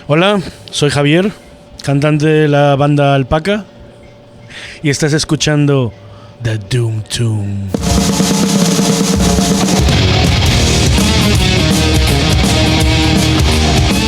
Hola, soy Javier, cantante de la banda Alpaca, y estás escuchando The Doom Tomb.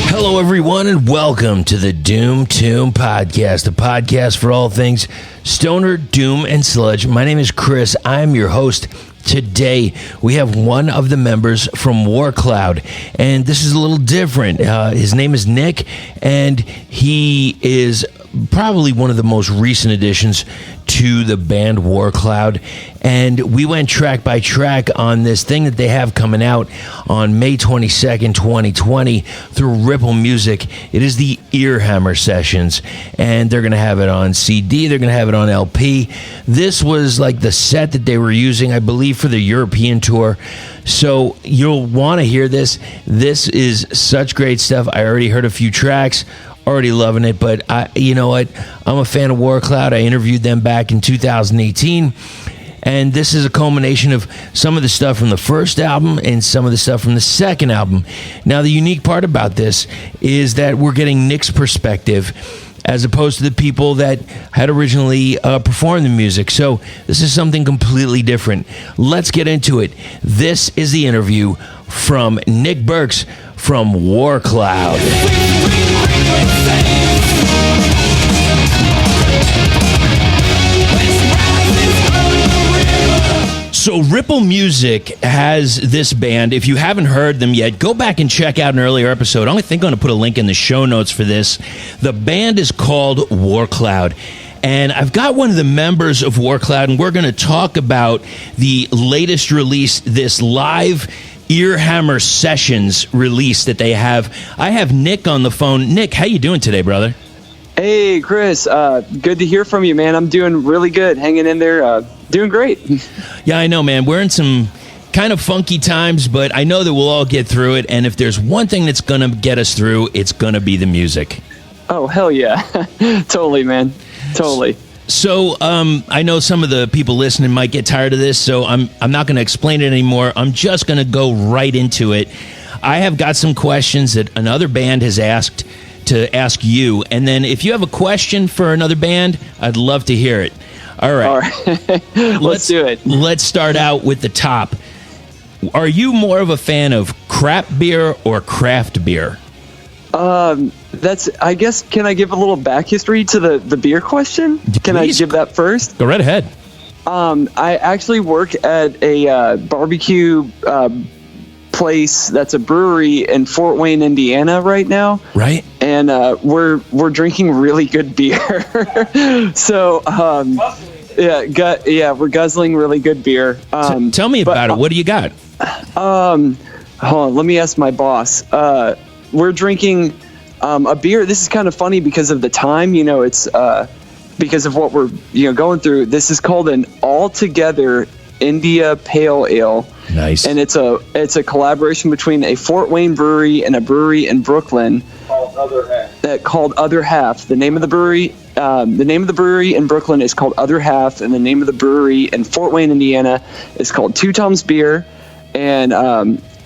Hello, everyone, and welcome to the Doom Tomb Podcast, a podcast for all things stoner, doom, and sludge. My name is Chris. I'm your host. Today, we have one of the members from War Cloud, and this is a little different. His name is Nick, and he is probably one of the most recent additions to the band War Cloud, and we went track by track on this thing that they have coming out on May 22nd, 2020 through Ripple Music. It is the Earhammer Sessions, and they're going to have it on CD, they're going to have it on LP. This was like the set that they were using, I believe, for the European tour, so you'll want to hear this. This is such great stuff. I already heard a few tracks, already loving it, but you know what? I'm a fan of War Cloud. I interviewed them back in 2018, and this is a culmination of some of the stuff from the first album and some of the stuff from the second album. Now, the unique part about this is that we're getting Nick's perspective as opposed to the people that had originally performed the music. So this is something completely different. Let's get into it. This is the interview from Nick Burks from War Cloud. So Ripple Music has this band. If you haven't heard them yet, go back and check out an earlier episode. I think I'm going to put a link in the show notes for this. The band is called War Cloud. And I've got one of the members of War Cloud, and we're going to talk about the latest release, this live Earhammer Sessions release that they have. I have Nick on the phone. Nick, how you doing today, brother? Hey, Chris. Good to hear from you, man. I'm doing really good. Hanging in there. Doing great. Yeah, I know, man. We're in some kind of funky times, but I know that we'll all get through it. And if there's one thing that's going to get us through, it's going to be the music. Oh, hell yeah. Totally, man. Totally. So I know some of the people listening might get tired of this, so I'm not going to explain it anymore. I'm just going to go right into it. I have got some questions that another band has asked to ask you, and then if you have a question for another band, I'd love to hear it. All right. Let's do it. Let's start out with the top. Are you more of a fan of crap beer or craft beer? I guess, can I give a little back history to the beer question? Can I give that first? Go right ahead. I actually work at a barbecue place that's a brewery in Fort Wayne, Indiana right now. Right. And we're drinking really good beer. So we're guzzling really good beer. Tell me about it. What do you got? Hold on, let me ask my boss. We're drinking a beer. This is kind of funny because of the time. You know, it's because of what we're going through. This is called an Altogether India Pale Ale. Nice. And it's a collaboration between a Fort Wayne brewery and a brewery in Brooklyn called Other Half. The name of the brewery in Brooklyn is called Other Half, and the name of the brewery in Fort Wayne, Indiana is called Two Toms Beer. And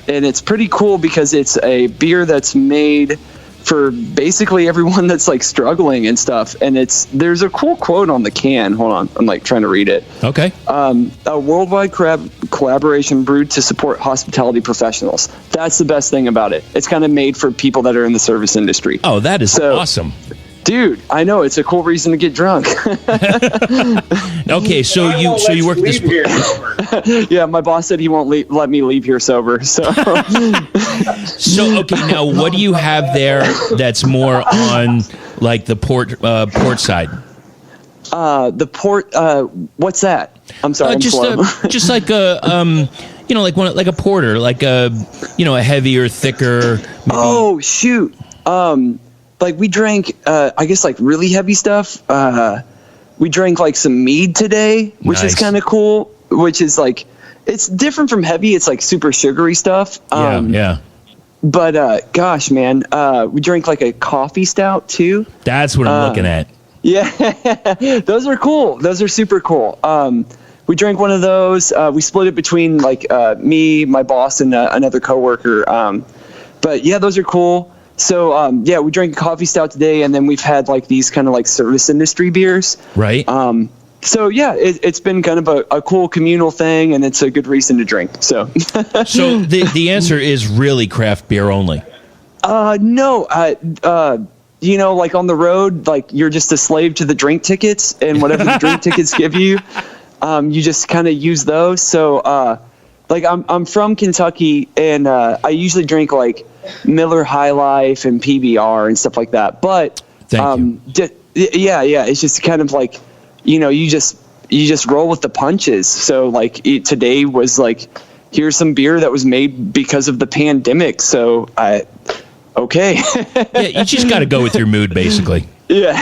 it's pretty cool because it's a beer that's made for basically everyone that's like struggling and stuff. And there's a cool quote on the can. Hold on, I'm like trying to read it. Okay. A worldwide collaboration brewed to support hospitality professionals. That's the best thing about it. It's kind of made for people that are in the service industry. Oh, that is awesome. Dude, I know, it's a cool reason to get drunk. Okay, so you work this beer. Yeah, my boss said he won't let me leave here sober. So okay, now what do you have there that's more on like the port side? The port. What's that? I'm sorry. Just like a like a porter, like a heavier, thicker. Maybe. Oh shoot. Like we drank, I guess like really heavy stuff. We drank like some mead today, which is kind of cool. Which is like, it's different from heavy. It's like super sugary stuff. Yeah. But gosh, man, we drank like a coffee stout too. That's what I'm looking at. Yeah, those are cool. Those are super cool. We drank one of those. We split it between like me, my boss, and another coworker. But yeah, those are cool. So we drank a coffee stout today, and then we've had like these kind of like service industry beers. Right. So yeah, it's been kind of a cool communal thing, and it's a good reason to drink. So, so the answer is really craft beer only. No, like on the road, like you're just a slave to the drink tickets, and whatever the drink tickets give you, you just kind of use those. So, like I'm from Kentucky, and I usually drink like Miller High Life and PBR and stuff like that. But it's just kind of like, you just roll with the punches. So like today was like, here's some beer that was made because of the pandemic. So okay. Yeah, you just got to go with your mood, basically. Yeah.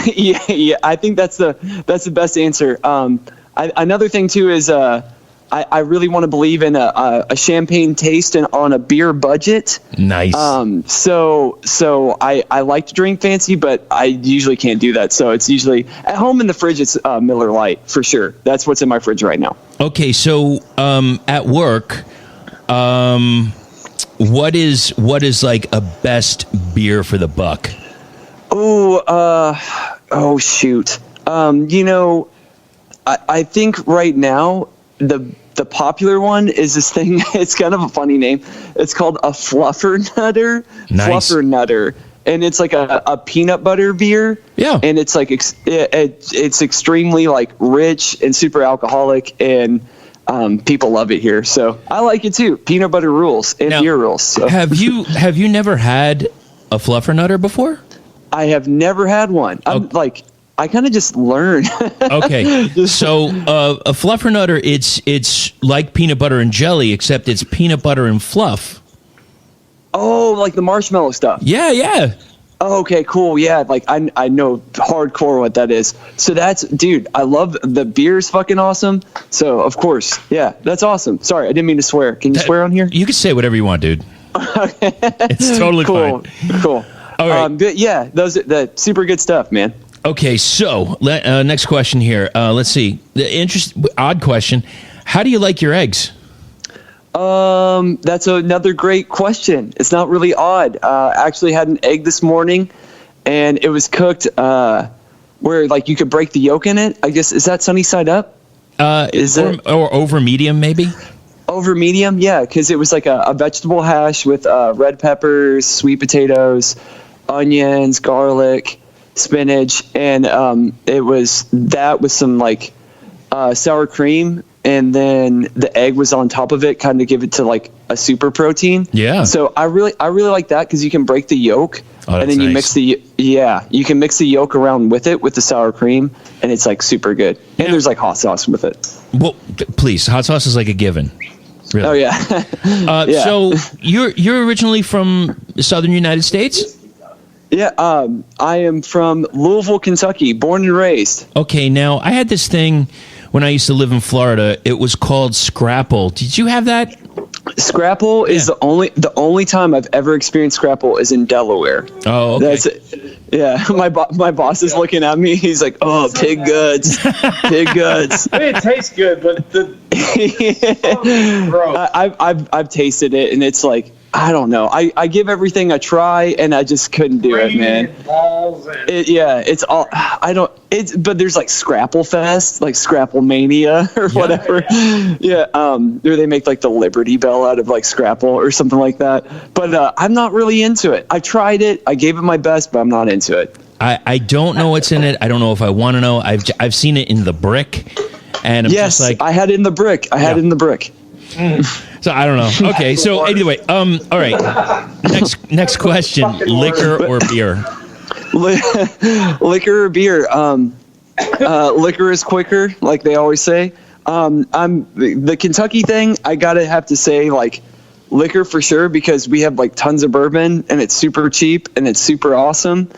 I think that's the best answer. Another thing too is I really want to believe in a champagne taste and on a beer budget. Nice. So I like to drink fancy, but I usually can't do that. So it's usually at home in the fridge. It's Miller Lite for sure. That's what's in my fridge right now. Okay, so at work, what is like a best beer for the buck? Oh shoot. I think right now the popular one is this thing. It's kind of a funny name. It's called a Fluffernutter. Nice. Fluffernutter. And it's like a peanut butter beer. Yeah. And it's like it's extremely like rich and super alcoholic, and people love it here. So I like it too. Peanut butter rules and beer rules. So. Have you never had a Fluffernutter before? I have never had one. I kind of just learn. Okay, so a Fluffernutter, it's like peanut butter and jelly, except it's peanut butter and fluff. Oh, like the marshmallow stuff. Yeah. Oh, okay, cool. Yeah, like I know hardcore what that is. So dude, I love the beer's fucking awesome. So of course, yeah, that's awesome. Sorry, I didn't mean to swear. Can you swear on here? You can say whatever you want, dude. It's totally cool. fine. Cool. All right. But yeah, that's super good stuff, man. Okay, so next question here. Let's see. Odd question. How do you like your eggs? That's another great question. It's not really odd. Actually had an egg this morning, and it was cooked where like you could break the yolk in it. I guess, is that sunny side up? Or over medium maybe? Over medium, yeah, because it was like a vegetable hash with red peppers, sweet potatoes, onions, garlic, spinach, and it was that with some like sour cream, and then the egg was on top of it, kind of give it to like a super protein. Yeah. So I really like that because you can break the yolk, and then you mix you can mix the yolk around with it with the sour cream, and it's like super good. And there's like hot sauce with it. Well, please, hot sauce is like a given. Really. Oh yeah. Yeah. So you're originally from the southern United States? Yeah, I am from Louisville, Kentucky, born and raised. Okay, now I had this thing when I used to live in Florida. It was called Scrapple. Did you have that? Scrapple is the only time I've ever experienced Scrapple is in Delaware. Oh, okay. That's it. Yeah, my boss is looking at me. He's like, "Oh, pig guts, pig guts." It tastes good, but I've tasted it, and it's like, I don't know. I give everything a try, and I just couldn't do it, man. It's all but there's like Scrapple Fest, like Scrapple Mania or whatever. Yeah, where they make like the Liberty Bell out of like Scrapple or something like that. But I'm not really into it. I tried it. I gave it my best, but I'm not into it. I don't know what's in it. I don't know if I want to know. I've seen it in the brick, and I'm just like, I had it in the brick. Had it in the brick. So I don't know. Okay, so anyway, all right. Next question: liquor or beer? Liquor or beer? Liquor is quicker, like they always say. The Kentucky thing. I gotta have to say, like, liquor for sure, because we have like tons of bourbon, and it's super cheap and it's super awesome.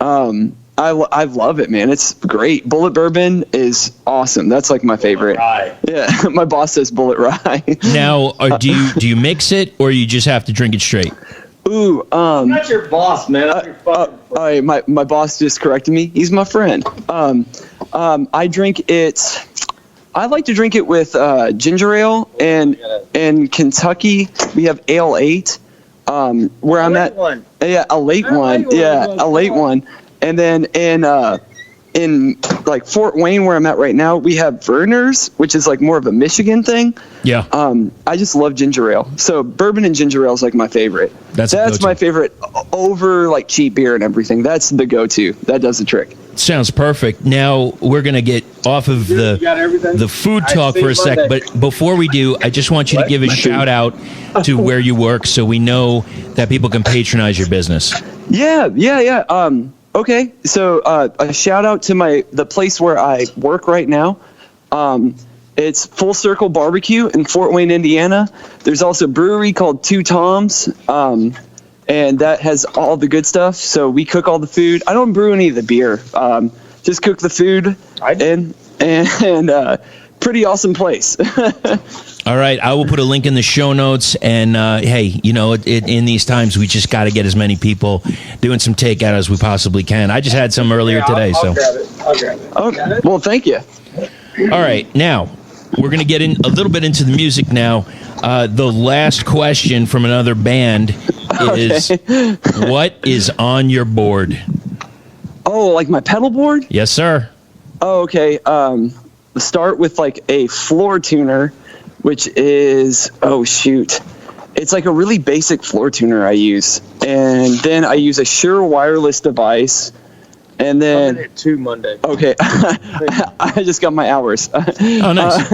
I love it, man. It's great. Bulleit bourbon is awesome. That's like my favorite. Rye. Yeah, my boss says Bulleit rye. Now, do you mix it, or you just have to drink it straight? Ooh, I'm not your boss, man. I'm your fucking my boss just corrected me. He's my friend. I drink it. I like to drink it with ginger ale, and in Kentucky we have Ale 8, where I'm at. One. Yeah, a late one. Yeah, a late one. And then in like Fort Wayne, where I'm at right now, we have Verner's, which is like more of a Michigan thing. Yeah. I just love ginger ale. So bourbon and ginger ale is like my favorite. That's my favorite over like cheap beer and everything. That's the go-to. That does the trick. Sounds perfect. Now we're going to get off of the food talk for a sec, but before we do, I just want you to give a shout out to where you work so we know that people can patronize your business. Yeah. Okay, so a shout out to the place where I work right now. It's Full Circle BBQ in Fort Wayne, Indiana. There's also a brewery called Two Toms, and that has all the good stuff. So we cook all the food. I don't brew any of the beer. Just cook the food, and pretty awesome place. All right, I will put a link in the show notes. And hey, you know, in these times, we just got to get as many people doing some takeout as we possibly can. I just had some earlier today. I'll grab it. Okay. Well, thank you. All right, now we're going to get in a little bit into the music now. The last question from another band is, what is on your board? Oh, like my pedal board? Yes, sir. Oh, okay. Start with like a floor tuner, which is, it's like a really basic floor tuner I use. And then I use a Shure wireless device. And then at 2 Monday. Okay. I just got my hours. Oh, nice.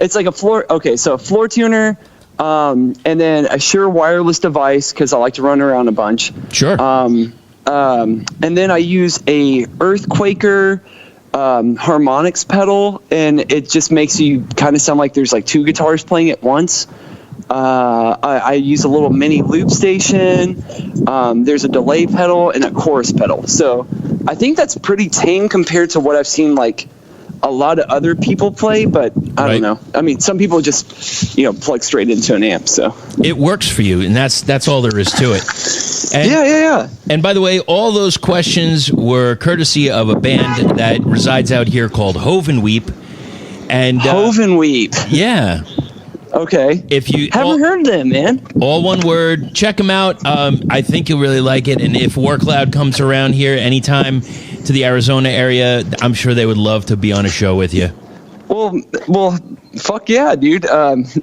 It's like a floor tuner, and then a Shure wireless device because I like to run around a bunch. Sure. And then I use a Earthquaker harmonics pedal, and it just makes you kind of sound like there's like 2 guitars playing at once. I use a little mini loop station. There's a delay pedal and a chorus pedal. So I think that's pretty tame compared to what I've seen like a lot of other people play, but I don't know. I mean, some people just, plug straight into an amp. So it works for you, and that's all there is to it. And, yeah. And by the way, all those questions were courtesy of a band that resides out here called Hovenweep. And Hovenweep. Yeah. Okay. If you haven't heard of them, man. All one word. Check them out. I think you'll really like it. And if War Cloud comes around here anytime to the Arizona area, I'm sure they would love to be on a show with you. Well, fuck yeah, dude.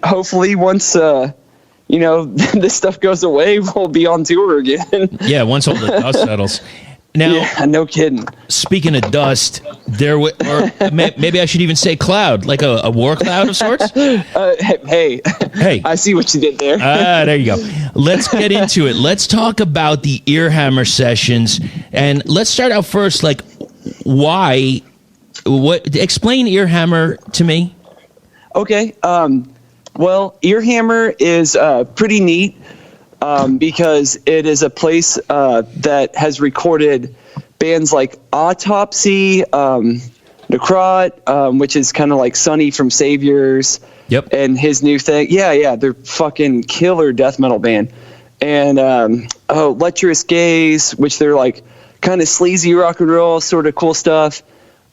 Hopefully once this stuff goes away, we'll be on tour again. Yeah, once all the dust settles. Now, yeah, no kidding. Speaking of dust, maybe I should even say cloud, like a war cloud of sorts. Hey, I see what you did there. There you go. Let's get into it. Let's talk about the Earhammer sessions, and let's start out first. Like, why? Explain Earhammer to me. Okay. Well, Earhammer is pretty neat. Because it is a place that has recorded bands like Autopsy, Necrot, which is kind of like Sonny from Saviors. Yep. And his new thing. Yeah, they're fucking killer death metal band. And Lecherous Gaze, which they're like kind of sleazy rock and roll, sort of cool stuff.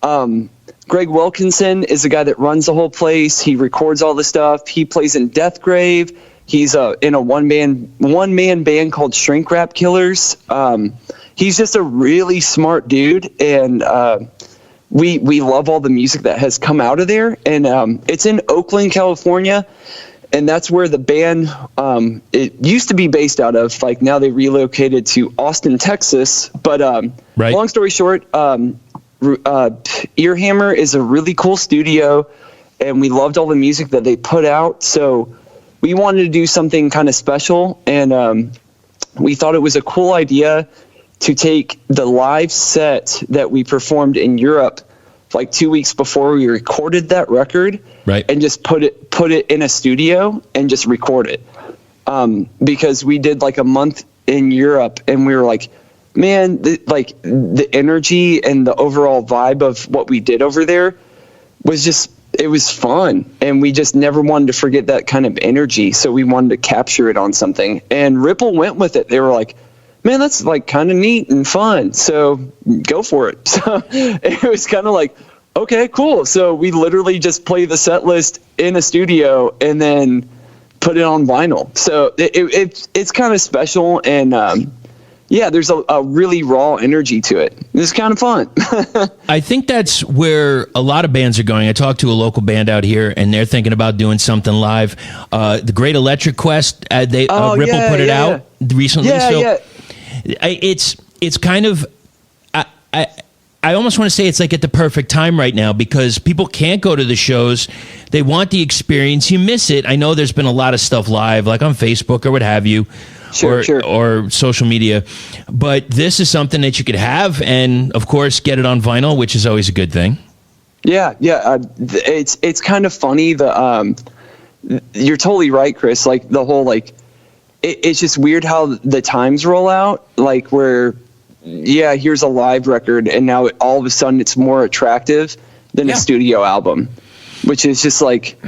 Greg Wilkinson is the guy that runs the whole place. He records all the stuff. He plays in Deathgrave. He's in a one-man band called Shrink Wrap Killers. He's just a really smart dude, and we love all the music that has come out of there. And it's in Oakland, California, and that's where the band it used to be based out of. Like now they relocated to Austin, Texas. But long story short, Earhammer is a really cool studio, and we loved all the music that they put out. So we wanted to do something kind of special, and we thought it was a cool idea to take the live set that we performed in Europe like 2 weeks before we recorded that record, and just put it in a studio and just record it. Because we did like a month in Europe, and we were like, man, the energy and the overall vibe of what we did over there was just, it was fun, and we just never wanted to forget that kind of energy, so we wanted to capture it on something. And Ripple went with it. They were like, man, that's like kind of neat and fun, so go for it. So it was kind of like, okay, cool. So we literally just play the set list in a studio and then put it on vinyl. So it's kind of special, and there's a really raw energy to it. It's kind of fun. I think that's where a lot of bands are going. I talked to a local band out here, and they're thinking about doing something live. The Great Electric Quest, Ripple put it out recently. It's kind of, I almost want to say it's like at the perfect time right now, because people can't go to the shows. They want the experience. You miss it. I know there's been a lot of stuff live, like on Facebook or what have you. Or social media, but this is something that you could have, and of course get it on vinyl, which is always a good thing. It's kind of funny. You're totally right, Chris. Like the whole it's just weird how the times roll out. Like where, here's a live record, and now all of a sudden it's more attractive than a studio album, which is just like.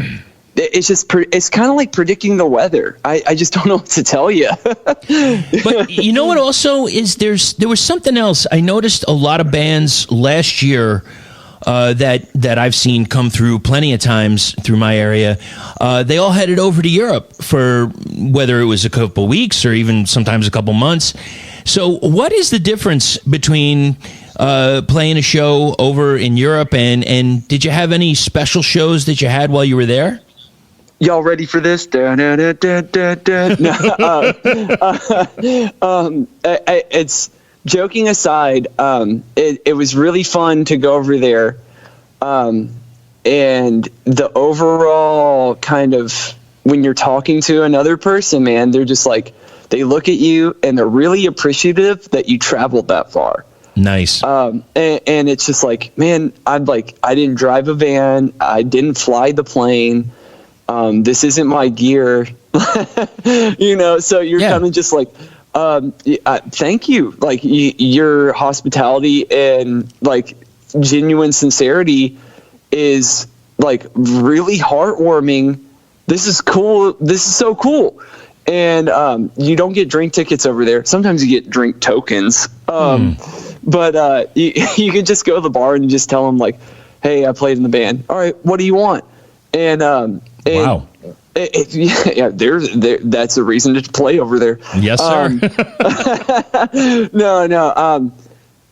It's kind of like predicting the weather. I just don't know what to tell you. But you know what also is there was something else. I noticed a lot of bands last year that I've seen come through plenty of times through my area. They all headed over to Europe for whether it was a couple weeks or even sometimes a couple months. So what is the difference between playing a show over in Europe and did you have any special shows that you had while you were there? Y'all ready for this? It's joking aside. It was really fun to go over there, and the overall kind of when you're talking to another person, man, they're just like they look at you and they're really appreciative that you traveled that far. Nice. And it's just like, man, I didn't drive a van, I didn't fly the plane. This isn't my gear, so you're kind of just like, thank you. Like your hospitality and like genuine sincerity is like really heartwarming. This is cool. This is so cool. And you don't get drink tickets over there. Sometimes you get drink tokens. But you can just go to the bar and just tell them like, hey, I played in the band. All right, what do you want? And wow. That's a reason to play over there. Yes, sir. No.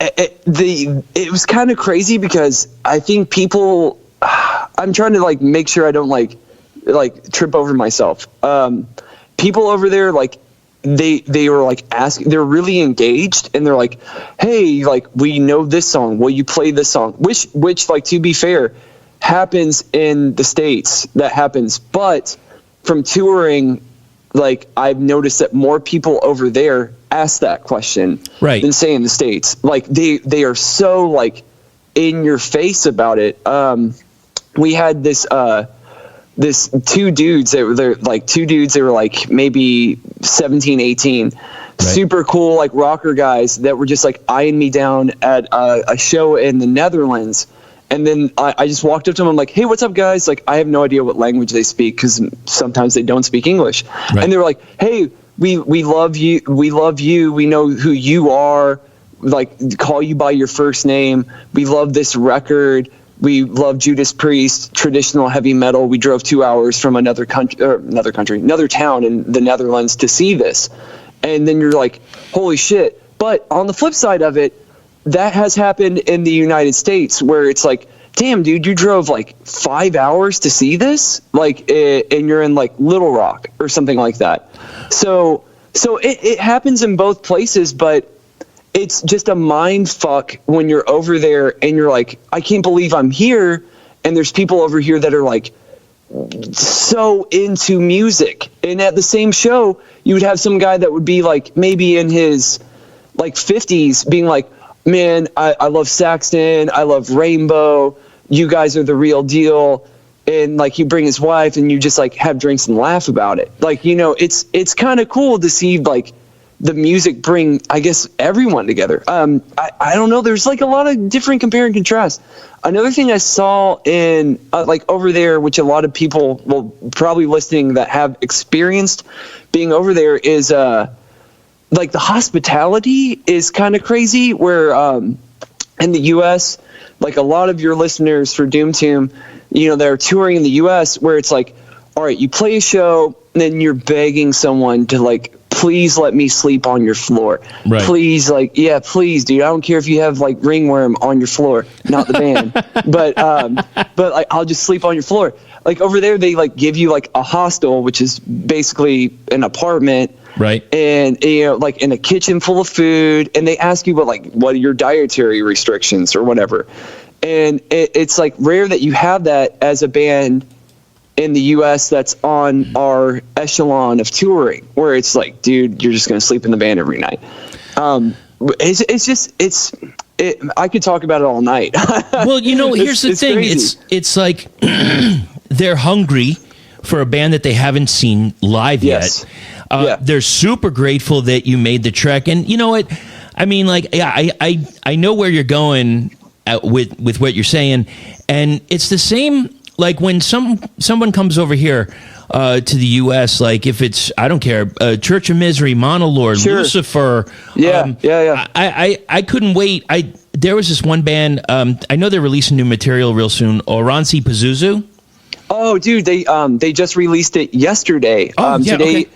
It was kind of crazy because I think people. I'm trying to like make sure I don't like trip over myself. People over there they were like asking. They're really engaged and they're like, hey, like we know this song. Will you play this song? Which like to be fair. Happens in the States, that happens, but from touring, like I've noticed that more people over there ask that question than say in the States. Like they are so like in your face about it. We had this two dudes. They were like maybe 17, 18, super cool like rocker guys that were just like eyeing me down at a show in the Netherlands. And then I just walked up to them. I'm like, hey, what's up, guys? Like, I have no idea what language they speak because sometimes they don't speak English. Right. And they were like, hey, we love you. We love you. We know who you are. Like, call you by your first name. We love this record. We love Judas Priest, traditional heavy metal. We drove 2 hours from another town in the Netherlands to see this. And then you're like, holy shit. But on the flip side of it, that has happened in the United States where it's like, damn, dude, you drove like 5 hours to see this, like, and you're in like Little Rock or something like that. So it happens in both places, but it's just a mind fuck when you're over there and you're like, I can't believe I'm here. And there's people over here that are like so into music. And at the same show, you would have some guy that would be like maybe in his like 50s being like, man, I love Saxton. I love Rainbow. You guys are the real deal. And like, you bring his wife and you just like have drinks and laugh about it. Like, it's kind of cool to see like the music bring, I guess, everyone together. I don't know. There's like a lot of different compare and contrast. Another thing I saw in like over there, which a lot of people will probably listening that have experienced being over there is, like the hospitality is kind of crazy where in the US, like a lot of your listeners for Doom Tomb, they're touring in the US where it's like, all right, you play a show then you're begging someone to like, please let me sleep on your floor. Right. Please, like, yeah, please, dude. I don't care if you have like ringworm on your floor, not the band, but like, I'll just sleep on your floor. Like over there, they like give you like a hostel, which is basically an apartment. Right. And, like in a kitchen full of food, and they ask you what are your dietary restrictions or whatever. And it's like rare that you have that as a band in the U.S. that's on our echelon of touring, where it's like, dude, you're just going to sleep in the band every night. I could talk about it all night. Well, here's the thing. Crazy. It's like they're hungry for a band that they haven't seen live Yes. yet. They're super grateful that you made the trek. And you know what? I mean, like, yeah, I know where you're going with what you're saying. And it's the same, like when someone comes over here to the U.S., like if it's, I don't care, Church of Misery, Monolord, Sure. Lucifer. Yeah. I couldn't wait. There was this one band, I know they're releasing new material real soon, Oranssi Pazuzu. Oh, dude, they just released it yesterday. Today, okay.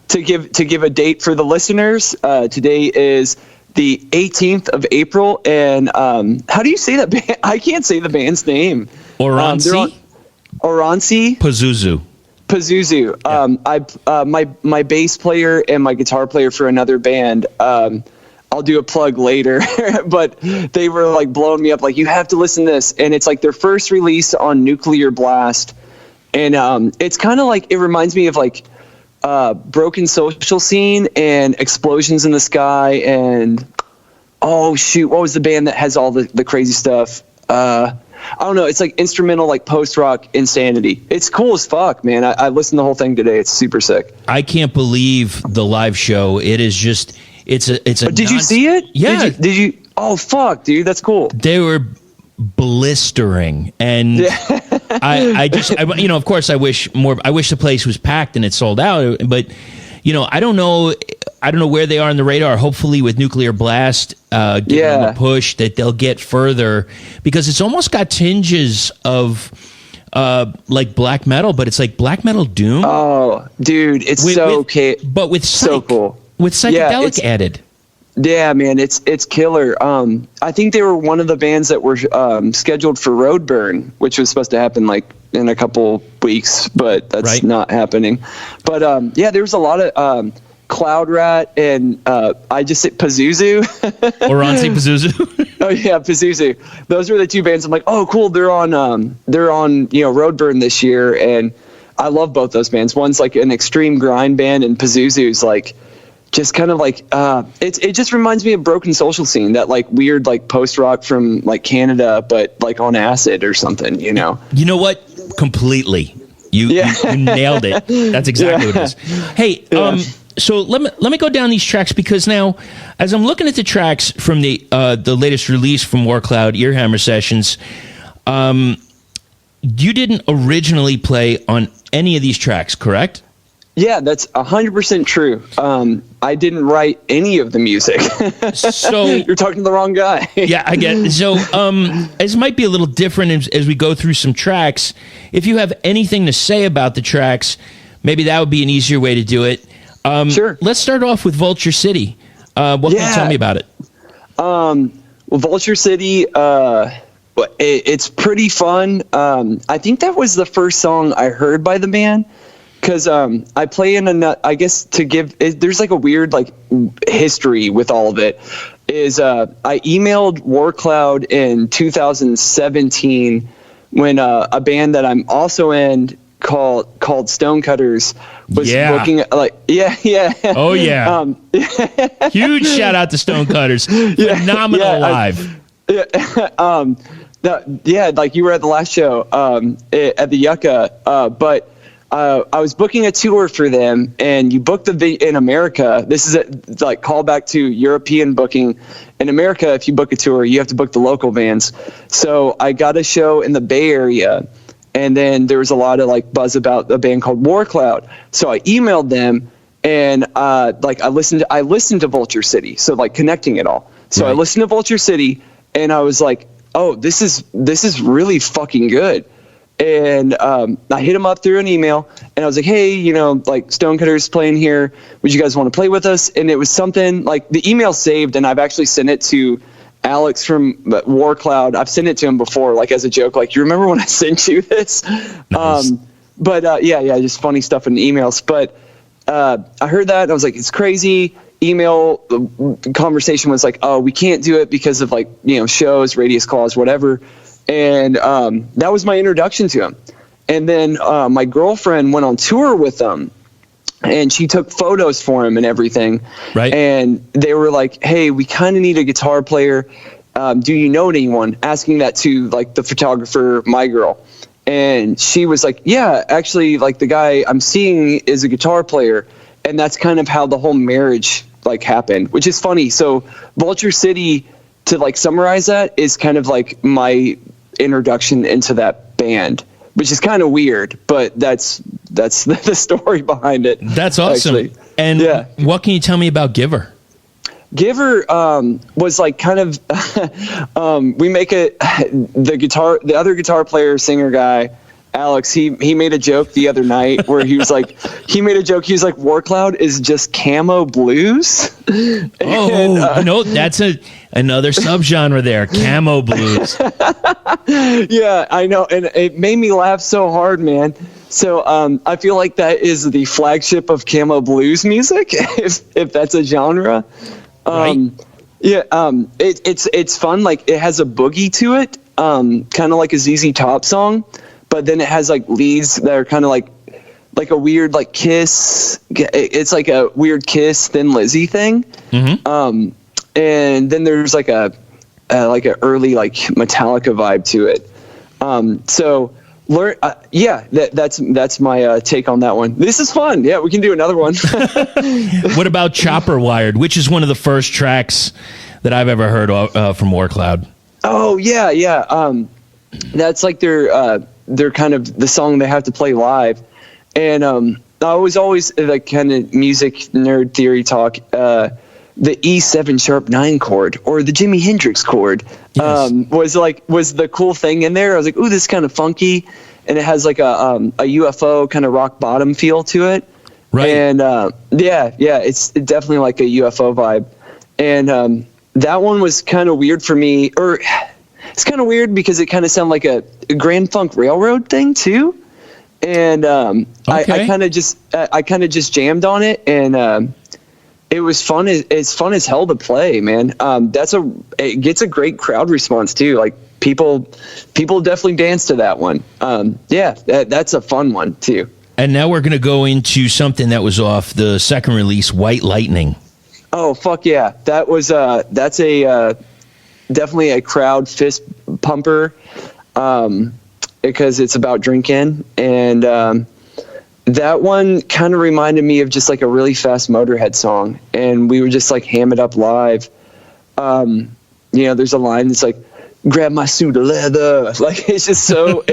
To give a date for the listeners, today is the 18th of April, and how do you say that band? I can't say the band's name. Oranssi Pazuzu. Yeah. My bass player and my guitar player for another band. I'll do a plug later, but they were like blowing me up. Like, you have to listen to this, and it's like their first release on Nuclear Blast, and it's kind of like, it reminds me of like Broken Social Scene and Explosions in the Sky, and oh shoot, what was the band that has all the crazy stuff? I don't know. It's like instrumental, like post-rock insanity. It's cool as fuck, man. I listened to the whole thing today. It's super sick. I can't believe the live show. It is just, it's a. Did you see it? Yeah. Did you? Oh fuck, dude, that's cool. They were blistering, and of course, I wish the place was packed and it sold out. But I don't know where they are on the radar. Hopefully, with Nuclear Blast giving them a push, that they'll get further, because it's almost got tinges of like black metal, but it's like black metal doom. Oh, dude, it's but with so cool, with psychedelic added. Yeah, man, it's killer. I think they were one of the bands that were scheduled for Roadburn, which was supposed to happen like in a couple weeks, but that's not happening. But there was a lot of Cloud Rat and I just say Pazuzu. Oranssi Pazuzu. Oh yeah, Pazuzu. Those were the two bands. I'm like, oh cool, they're on Roadburn this year, and I love both those bands. One's like an extreme grind band, and Pazuzu's like just kind of like it just reminds me of Broken Social Scene, that like weird like post rock from like Canada, but like on acid or something. You know what? Completely. You nailed it. That's exactly what it is. Hey, so let me go down these tracks, because now, as I'm looking at the tracks from the latest release from War Cloud, Earhammer Sessions, you didn't originally play on any of these tracks, correct? Yeah, that's 100% true. I didn't write any of the music. So you're talking to the wrong guy. Yeah, I get it. So this might be a little different as we go through some tracks. If you have anything to say about the tracks, maybe that would be an easier way to do it. Sure. Let's start off with Vulture City. What can you tell me about it? Well, Vulture City, it's pretty fun. I think that was the first song I heard by the band. Because I play in I guess there's like a weird like history with all of it. Is I emailed War Cloud in 2017 when a band that I'm also in called Stonecutters was looking at Oh yeah. Huge shout out to Stonecutters. Phenomenal live. Like you were at the last show at the Yucca, but I was booking a tour for them, and you booked in America. This is like callback to European booking. In America, if you book a tour, you have to book the local bands. So I got a show in the Bay Area, and then there was a lot of like buzz about a band called War Cloud. So I emailed them, and I listened to Vulture City. So like connecting it all. So I listened to Vulture City, and I was like, oh, this is really fucking good. And I hit him up through an email, and I was like, hey, you know, like Stonecutters playing here. Would you guys want to play with us? And it was something like the email saved, and I've actually sent it to Alex from War Cloud. I've sent it to him before, like as a joke, like, you remember when I sent you this? Nice. Yeah, just funny stuff in emails. But I heard that, and I was like, it's crazy. Email conversation was like, oh, we can't do it because of, like, you know, shows, radius clause, whatever. And that was my introduction to him. And then my girlfriend went on tour with him, and she took photos for him and everything. Right. And they were like, hey, we kind of need a guitar player. Do you know anyone? Asking that to, like, the photographer, my girl. And she was like, yeah, actually, like, the guy I'm seeing is a guitar player. And that's kind of how the whole marriage, like, happened, which is funny. So Vulture City, to, like, summarize that, is kind of like my introduction into that band, which is kind of weird, but that's the story behind it. That's awesome. Actually. And what can you tell me about Giver? Giver was like kind of we make the other guitar player, singer guy, Alex, he made a joke the other night where he was like, War Cloud is just camo blues. That's another subgenre there, camo blues. Yeah, I know, and it made me laugh so hard, man. So I feel like that is the flagship of camo blues music, if that's a genre. Right. It's fun. Like, it has a boogie to it, kind of like a ZZ Top song. But then it has, like, leads that are kind of like a weird, like, Kiss. It's like a weird Kiss, Thin Lizzy thing. Mm-hmm. And then there's like a early, like, Metallica vibe to it. That's my take on that one. This is fun. Yeah, we can do another one. What about Chopper Wired, which is one of the first tracks that I've ever heard from War Cloud? Oh yeah. That's like they're kind of the song they have to play live. And I was always like kind of music nerd theory talk, the E7 sharp 9 chord or the Jimi Hendrix chord. Yes. was the cool thing in there. I was like, ooh, this is kind of funky, and it has like a UFO kind of rock bottom feel to it. Right. And it's definitely like a UFO vibe. And that one was kind of weird for me, or it's kind of weird because it kind of sounded like a Grand Funk Railroad thing too. And I kind of just jammed on it, and it was fun. It's fun as hell to play, man. It gets a great crowd response too. Like, people definitely dance to that one. That's a fun one too. And now we're going to go into something that was off the second release, White Lightning. Oh, fuck yeah. That's definitely a crowd fist pumper, because it's about drinking. And that one kind of reminded me of just like a really fast Motorhead song. And we would just like ham it up live. There's a line that's like, grab my suit of leather. Like, it's just so,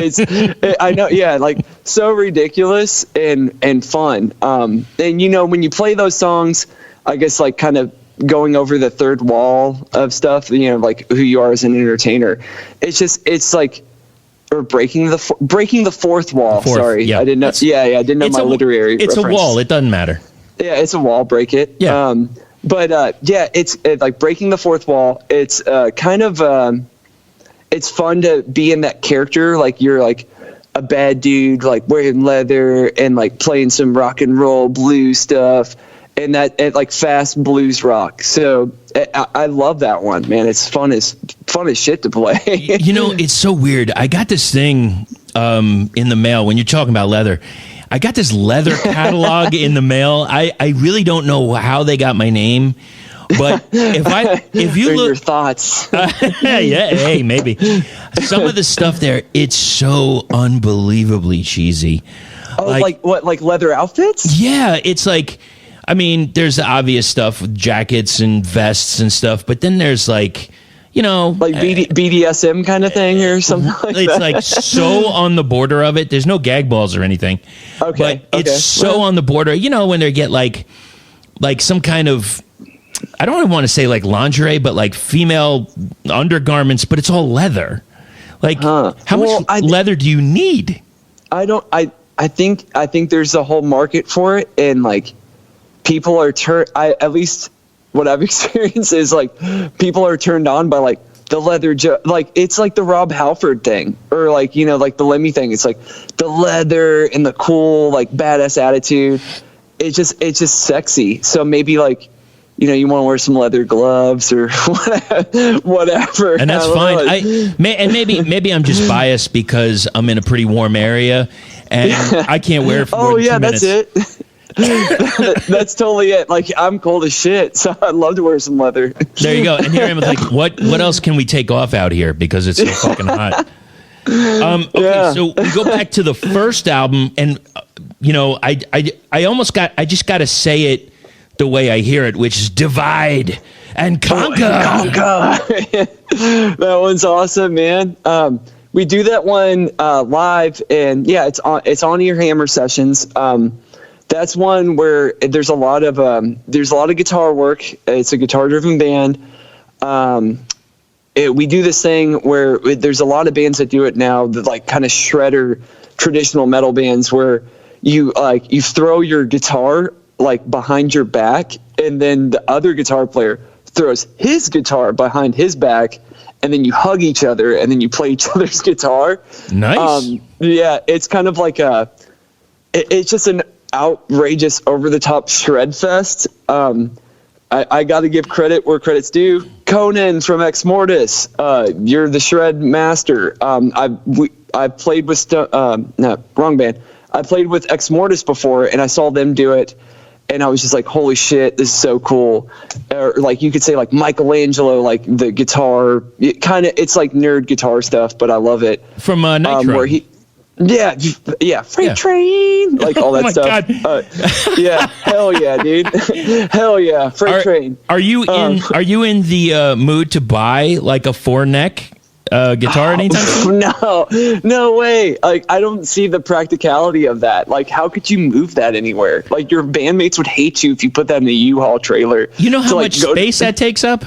I know. Yeah. Like, so ridiculous and fun. And when you play those songs, I guess, like, kind of going over the third wall of stuff, like who you are as an entertainer, it's like, or breaking the fourth wall. Sorry. Yeah. I didn't know. I didn't know my literary It's reference. A wall. It doesn't matter. Yeah. It's a wall. Break it. Yeah. It's like breaking the fourth wall. It's kind of, it's fun to be in that character. Like, you're like a bad dude, like wearing leather and like playing some rock and roll blues stuff, and like fast blues rock. So I love that one, man. It's fun as shit to play. It's so weird. I got this thing in the mail when you're talking about leather. I got this leather catalog in the mail. I really don't know how they got my name. But if you look, your thoughts, maybe some of the stuff there, it's so unbelievably cheesy. Oh, like what? Like leather outfits? Yeah, it's like, I mean, there's the obvious stuff with jackets and vests and stuff, but then there's like, like BDSM kind of thing or something like that. It's like so on the border of it. There's no gag balls or anything. Okay, but it's so on the border. When they get like some kind of, I don't want to say like lingerie, but like female undergarments, but it's all leather. Like, how much leather do you need? I think there's a whole market for it, and like people are at least what I've experienced is like people are turned on by like the leather, like it's like the Rob Halford thing, or like, you know, like the Lemmy thing. It's like the leather and the cool, like badass attitude. It's just sexy. So maybe like, you know, you want to wear some leather gloves or whatever. And that's fine. Maybe I'm just biased because I'm in a pretty warm area and I can't wear it for more than 2 minutes. That's it. That's totally it. Like, I'm cold as shit, so I'd love to wear some leather. There you go. And here I'm like, what else can we take off out here because it's so fucking hot? Okay, so we go back to the first album, and you know, I just got to say it the way I hear it, which is divide and conquer. That one's awesome, man. We do that one live, and yeah, it's on Ear Hammer Sessions. That's one where there's a lot of guitar work. It's a guitar-driven band. We do this thing where there's a lot of bands that do it now, the like kind of shredder traditional metal bands, where you throw your guitar like behind your back, and then the other guitar player throws his guitar behind his back, and then you hug each other, and then you play each other's guitar. Nice. Yeah, it's kind of like it's just an outrageous, over-the-top shred fest. I got to give credit where credit's due. Conan from Exmortus, you're the shred master. I played with wrong band. I played with Exmortus before, and I saw them do it, and I was just like, holy shit, this is so cool. Or like you could say like Michelangelo, like the guitar, it's like nerd guitar stuff, but I love it. From Nitro. Where Freight Train, like all that stuff. God. Hell yeah, dude. Hell yeah, Freight Train. Are you in the mood to buy like a 4-neck guitar anytime soon? No way. Like, I don't see the practicality of that. Like, how could you move that anywhere? Like, your bandmates would hate you if you put that in a U-Haul trailer. You know how much space that takes up?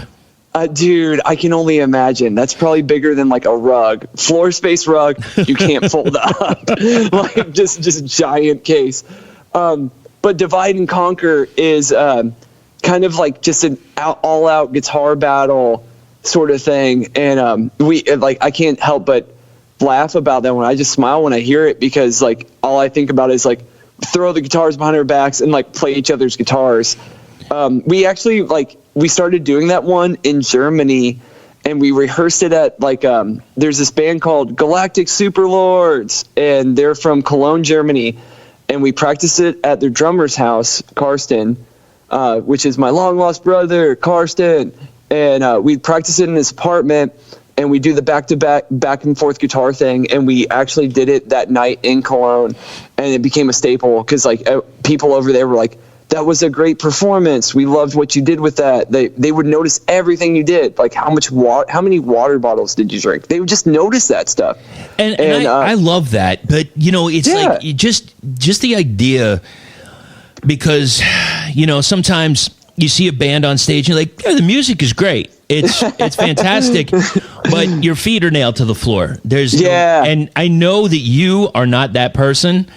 Dude, I can only imagine. That's probably bigger than like a rug, floor space rug. You can't fold up, like just giant case. But Divide and Conquer is kind of like just an all out guitar battle sort of thing, and I can't help but laugh about that one. I just smile when I hear it because like all I think about is like throw the guitars behind our backs and like play each other's guitars. We actually we started doing that one in Germany, and we rehearsed it at there's this band called Galactic Superlords, and they're from Cologne, Germany, and we practiced it at their drummer's house, Karsten, which is my long lost brother, Karsten, and we practiced it in his apartment, and we do the back and forth guitar thing, and we actually did it that night in Cologne, and it became a staple because people over there were like, that was a great performance. We loved what you did with that. They would notice everything you did. Like how many water bottles did you drink? They would just notice that stuff. And I love that. But you know, it's like just the idea, because you know, sometimes you see a band on stage and you're like, yeah, the music is great. It's fantastic, but your feet are nailed to the floor. And I know that you are not that person,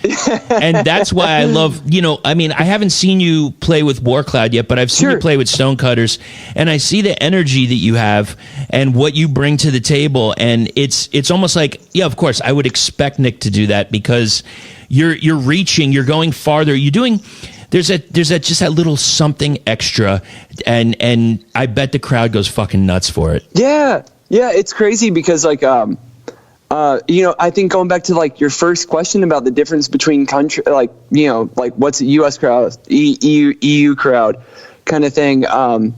and that's why I love, you know, I mean, I haven't seen you play with War Cloud yet, but I've seen you play with Stonecutters, and I see the energy that you have and what you bring to the table, and it's almost like, yeah, of course, I would expect Nick to do that because you're reaching, you're going farther, you're doing. There's just that little something extra, and I bet the crowd goes fucking nuts for it. Yeah, it's crazy because you know, I think going back to like your first question about the difference between country, like, you know, like what's a U.S. crowd, EU crowd, kind of thing, and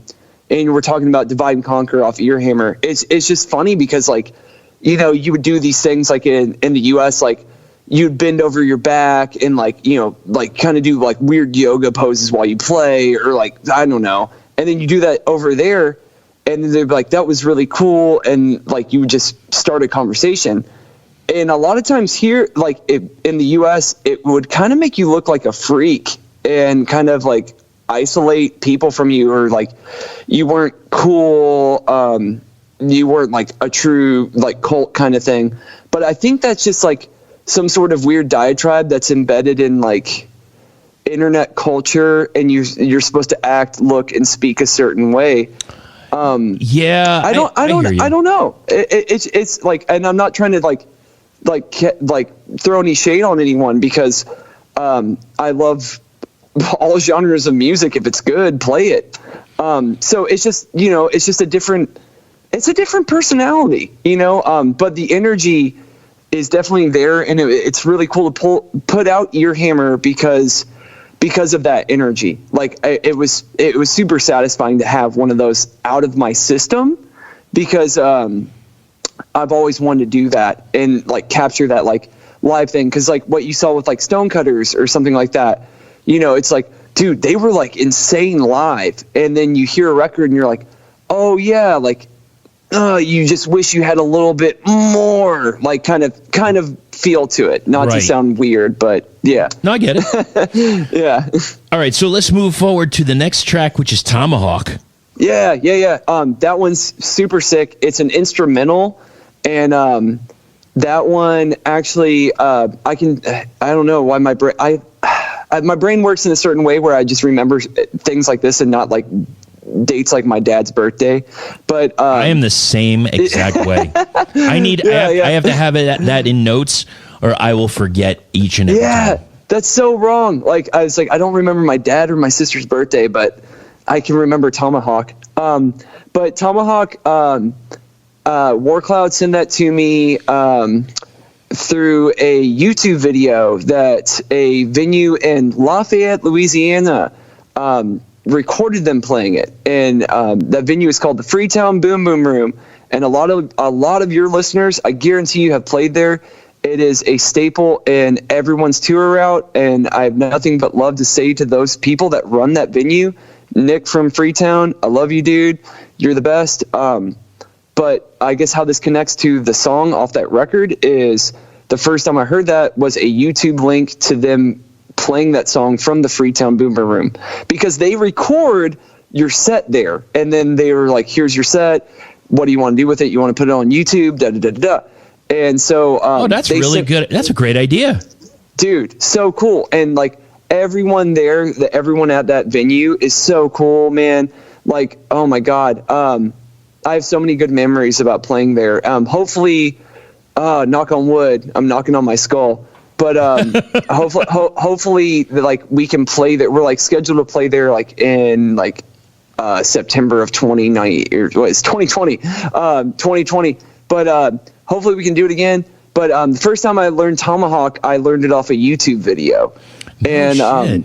we're talking about Divide and Conquer off Ear Hammer. It's just funny because like, you know, you would do these things like in the U.S. like. You'd bend over your back and like, you know, like kind of do like weird yoga poses while you play, or like, I don't know. And then you do that over there and they'd be like, that was really cool. And like, you would just start a conversation. And a lot of times here, like in the US, it would kind of make you look like a freak and kind of like isolate people from you, or like you weren't cool. you weren't like a true like cult kind of thing. But I think that's just like some sort of weird diatribe that's embedded in like internet culture, and you're supposed to act, look, and speak a certain way. Yeah, I don't know. It's like, and I'm not trying to like throw any shade on anyone, because I love all genres of music. If it's good, play it. So it's just, you know, it's just a different personality, you know, but the energy is definitely there, and it's really cool to put out Earhammer because of that energy. Like it was super satisfying to have one of those out of my system, because I've always wanted to do that and like capture that like live thing. Cause like what you saw with like Stonecutters or something like that, you know, it's like, dude, they were like insane live. And then you hear a record and you're like, oh yeah, like, you just wish you had a little bit more like kind of feel to it. Not to sound weird, but yeah. No, I get it. Yeah. All right, so let's move forward to the next track, which is Tomahawk. Yeah. That one's super sick. It's an instrumental, and that one actually, I don't know why my brain works in a certain way where I just remember things like this and not like dates like my dad's birthday. But I am the same exact way. I have to have that in notes, or I will forget each and every time. That's so wrong. Like I was like, I don't remember my dad or my sister's birthday, but I can remember Tomahawk. But Tomahawk, War Cloud sent that to me through a YouTube video that a venue in Lafayette, Louisiana, recorded them playing it, and that venue is called the Freetown Boom Boom Room. And a lot of your listeners, I guarantee you, have played there. It is a staple in everyone's tour route, and I have nothing but love to say to those people that run that venue. Nick from Freetown, I love you, dude. You're the best. But I guess how this connects to the song off that record is the first time I heard that was a YouTube link to them playing that song from the Freetown Boomer Room, because they record your set there, and then they were like, here's your set, what do you want to do with it? You want to put it on YouTube, da da da da. And so that's really good. That's a great idea, dude. So cool. And like everyone there, everyone at that venue is so cool, man. Like, oh my god, I have so many good memories about playing there. Hopefully, knock on wood, I'm knocking on my skull. But hopefully, like we can play there. We're like scheduled to play there like in like September of 2020 or what is 2020, 2020. But hopefully we can do it again. But the first time I learned Tomahawk, I learned it off a YouTube video, and I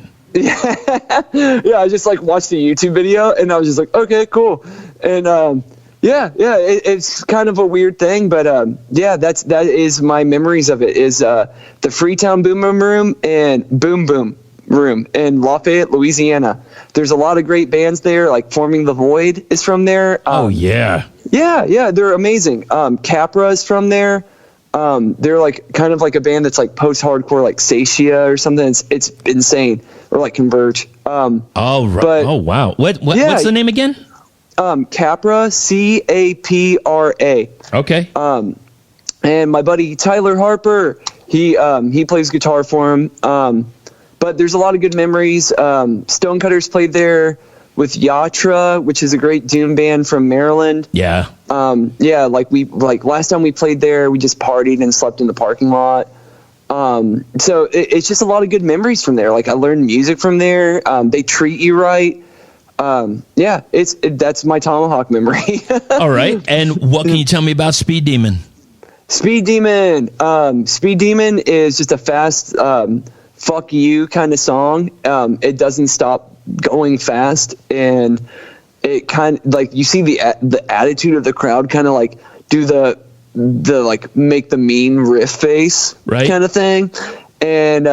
just like watched the YouTube video, and I was just like, okay, cool, and it's kind of a weird thing, but that is my memories of it. Is the Freetown Boom Boom Room and Boom Boom Room in Lafayette, Louisiana. There's a lot of great bands there, like Forming the Void is from there. Yeah, they're amazing. Capra is from there. They're like kind of like a band that's like post-hardcore, like Satia or something. It's insane. Or like Converge. Right. Oh wow. What's the name again? Capra, Capra. Okay. And my buddy Tyler Harper, he plays guitar for him. But there's a lot of good memories. Stonecutters played there with Yatra, which is a great doom band from Maryland. Yeah. Like last time we played there, we just partied and slept in the parking lot. So it's just a lot of good memories from there. Like I learned music from there. They treat you right. That's my Tomahawk memory. All right. And what can you tell me about Speed Demon? Speed Demon is just a fast, fuck you kind of song. It doesn't stop going fast, and it kind of like you see the attitude of the crowd kind of like do the like make the mean riff face kind of thing, and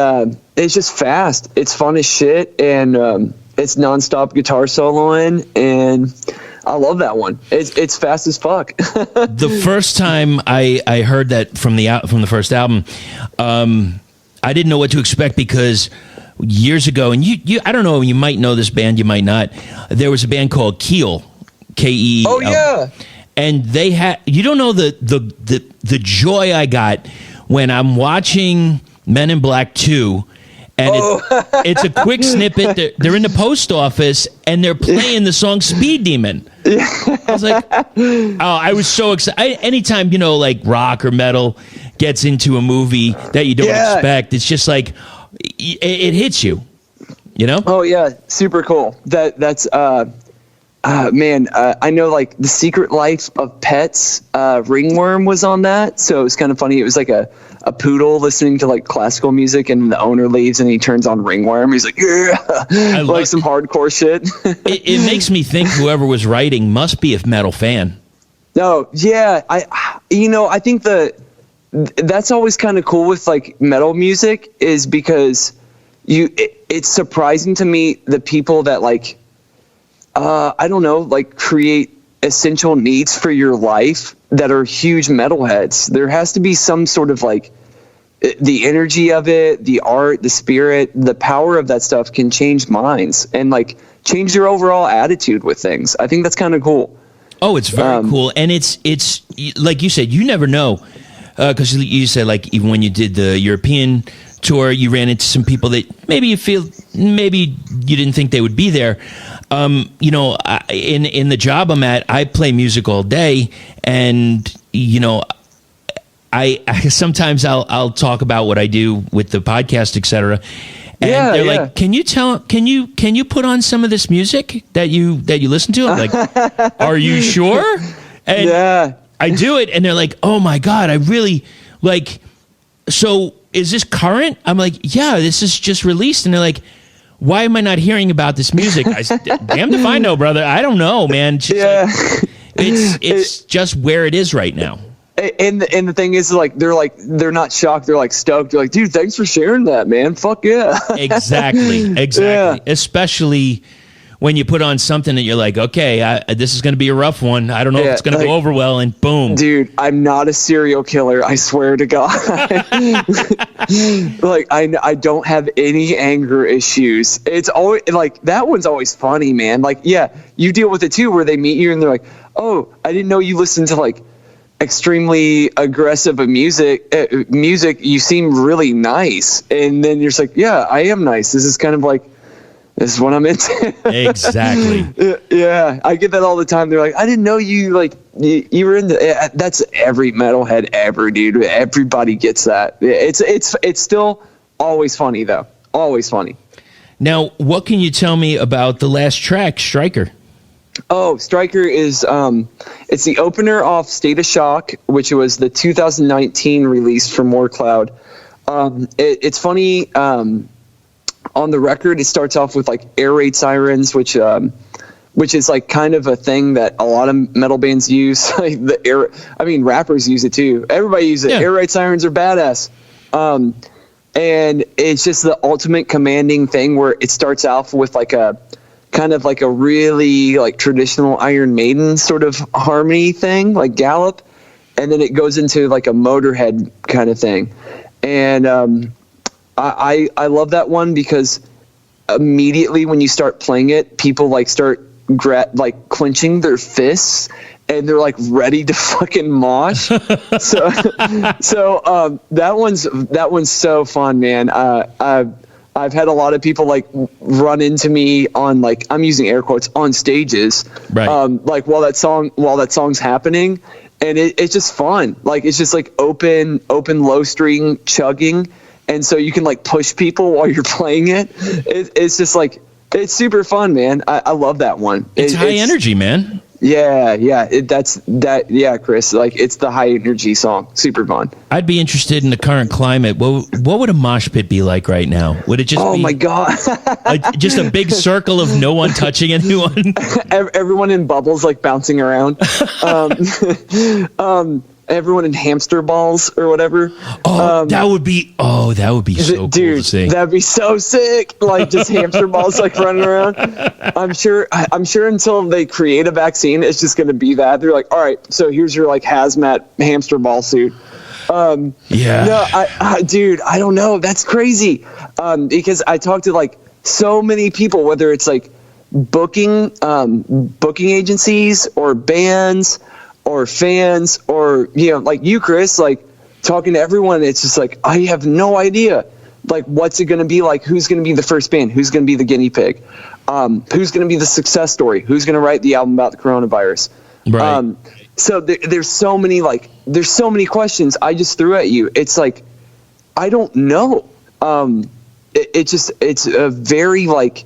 it's just fast. It's fun as shit, and it's nonstop guitar soloing, and I love that one. It's fast as fuck. The first time I heard that from the first album, I didn't know what to expect, because years ago, and you I don't know, you might know this band, you might not. There was a band called Keel, K-E. Oh yeah. and they had, you don't know the joy I got when I'm watching Men in Black 2, and it's a quick snippet. They're in the post office, and they're playing the song Speed Demon. I was like, I was so excited. Anytime, like rock or metal gets into a movie that you don't expect, it's just like, it hits you, Oh, yeah. Super cool. That's man, I know like The Secret Life of Pets, Ringworm was on that. So it was kind of funny. It was like a poodle listening to like classical music, and the owner leaves and he turns on Ringworm. He's like, yeah, like some hardcore shit. it makes me think whoever was writing must be a metal fan. No, yeah. I think that's always kind of cool with like metal music, is because it's surprising to me the people that like, I don't know, like create essential needs for your life that are huge metalheads. There has to be some sort of like the energy of it, the art, the spirit, the power of that stuff can change minds and like change your overall attitude with things. I think that's kind of cool. Oh, it's very cool. And it's like you said, you never know. Because you said like even when you did the European tour, you ran into some people that maybe you didn't think they would be there. In the job I'm at, I play music all day, and I sometimes I'll talk about what I do with the podcast, etc. And they're like, can you put on some of this music that you listen to? I'm like, are you sure? And I do it, and they're like, oh my God, I really like. So is this current? I'm like, yeah, this is just released, and they're like, why am I not hearing about this music? Damned if I know, brother. I don't know, man. It's just where it is right now. And the thing is, like, they're not shocked. They're like stoked. They're like, dude, thanks for sharing that, man. Fuck yeah. Exactly. Yeah. Especially when you put on something that you're like, okay, this is going to be a rough one. I don't know if it's going to go over well, and boom. Dude, I'm not a serial killer. I swear to God. Like, I don't have any anger issues. It's always like, that one's always funny, man. Like, yeah, you deal with it too, where they meet you and they're like, oh, I didn't know you listened to like extremely aggressive music. You seem really nice. And then you're just like, yeah, I am nice. This is kind of like, this is what I'm into. Exactly. Yeah, I get that all the time. They're like, I didn't know you were into. That's every metalhead ever, dude. Everybody gets that. It's still always funny though. Always funny. Now, what can you tell me about the last track, Striker? Oh, Striker is it's the opener off State of Shock, which was the 2019 release from War Cloud. It's funny. On the record, it starts off with like air raid sirens, which is like kind of a thing that a lot of metal bands use. Like rappers use it too. Everybody uses it. Yeah. Air raid sirens are badass. And it's just the ultimate commanding thing where it starts off with like a kind of like a really like traditional Iron Maiden sort of harmony thing, like gallop, and then it goes into like a Motorhead kind of thing. And I love that one because immediately when you start playing it, people like start clenching their fists and they're like ready to fucking mosh. so that one's so fun, man. I've had a lot of people like run into me on like, I'm using air quotes, on stages, right? Like while that song's happening, and it's just fun. Like it's just like open low string chugging. And so you can like push people while you're playing it. It's just like, it's super fun, man. I love that one. It's high energy, man. Yeah. Yeah, Chris. Like it's the high energy song. Super fun. I'd be interested in the current climate. What would a mosh pit be like right now? Would it just be my God. Just a big circle of no one touching anyone? Everyone in bubbles like bouncing around. Everyone in hamster balls or whatever. That would be so cool to see. That'd be so sick. Like just hamster balls like running around. I'm sure until they create a vaccine, it's just going to be that. They're like, all right, so here's your like hazmat hamster ball suit. Yeah. No, dude, I don't know. That's crazy. Because I talked to like so many people, whether it's like booking agencies or bands, or fans or, you know, like you, Chris, like talking to everyone. It's just like, I have no idea. Like, what's it going to be like? Who's going to be the first band? Who's going to be the guinea pig? Who's going to be the success story? Who's going to write the album about the coronavirus? Right. So there's so many questions I just threw at you. It's like, I don't know. It's a very like,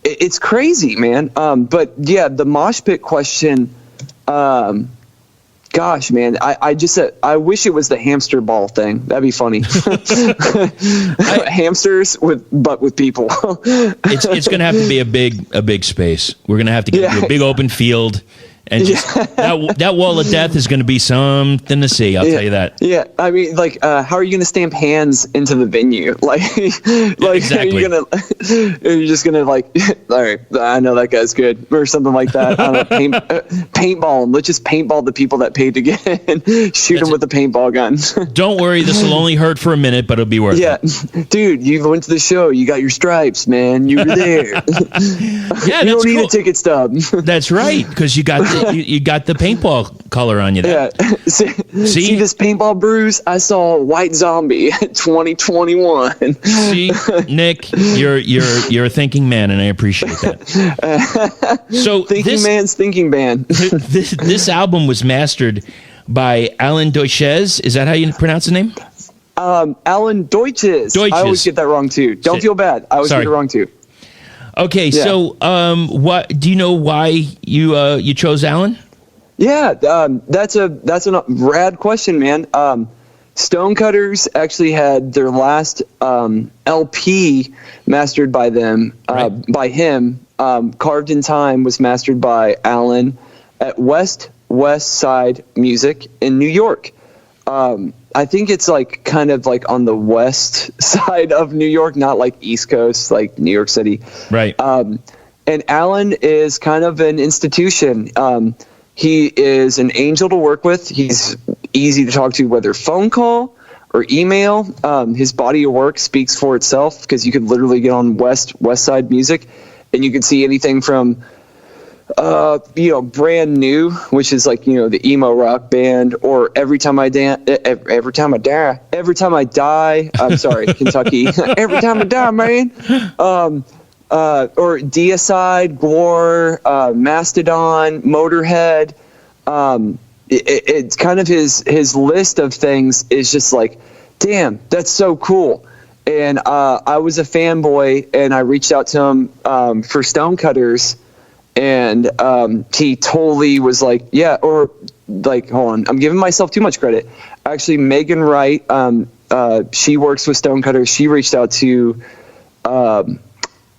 it's crazy, man. But yeah, the mosh pit question, gosh, man, I wish it was the hamster ball thing. That'd be funny. Hamsters with people. It's going to have to be a big space. We're going to have to get you a big open field. And just, that wall of death is going to be something to see. I'll tell you that. Yeah, I mean, like, how are you going to stamp hands into the venue? Like, exactly. Are you just gonna like, all right, I know that guy's good, or something like that. I don't know, paintball him. Let's just paintball the people that paid to get in. Shoot them with a paintball gun. Don't worry, this will only hurt for a minute, but it'll be worth it. Yeah, dude, you went to the show. You got your stripes, man. You were there. Yeah, you don't need a ticket stub. That's right, because you got the paintball color on you there. Yeah. See this paintball bruise? I saw White Zombie 2021. See, Nick, you're a thinking man, and I appreciate that. So thinking man's thinking band. This album was mastered by Alan Douches. Is that how you pronounce the name? Alan Douches. I always get that wrong too. Don't feel bad. I always get it wrong too. Okay, yeah. So what do you know why you chose Alan? Yeah, that's a rad question, man. Stonecutters actually had their last LP mastered by them, by him. Carved in Time was mastered by Alan at West Side Music in New York. I think it's like kind of like on the west side of New York, not like East Coast, like New York City. Right. And Alan is kind of an institution. He is an angel to work with. He's easy to talk to, whether phone call or email. His body of work speaks for itself, because you could literally get on West Side Music and you could see anything from Brand New, which is like, the emo rock band, or Every Time I Die. I'm sorry, Kentucky. Every Time I Die, man. Or Deicide, Gore, Mastodon, Motorhead. It's kind of his list of things is just like, damn, that's so cool. And I was a fanboy, and I reached out to him for Stonecutters. And he totally was like, yeah, or like, hold on, I'm giving myself too much credit. Actually, Megan Wright, she works with Stonecutters. She reached out to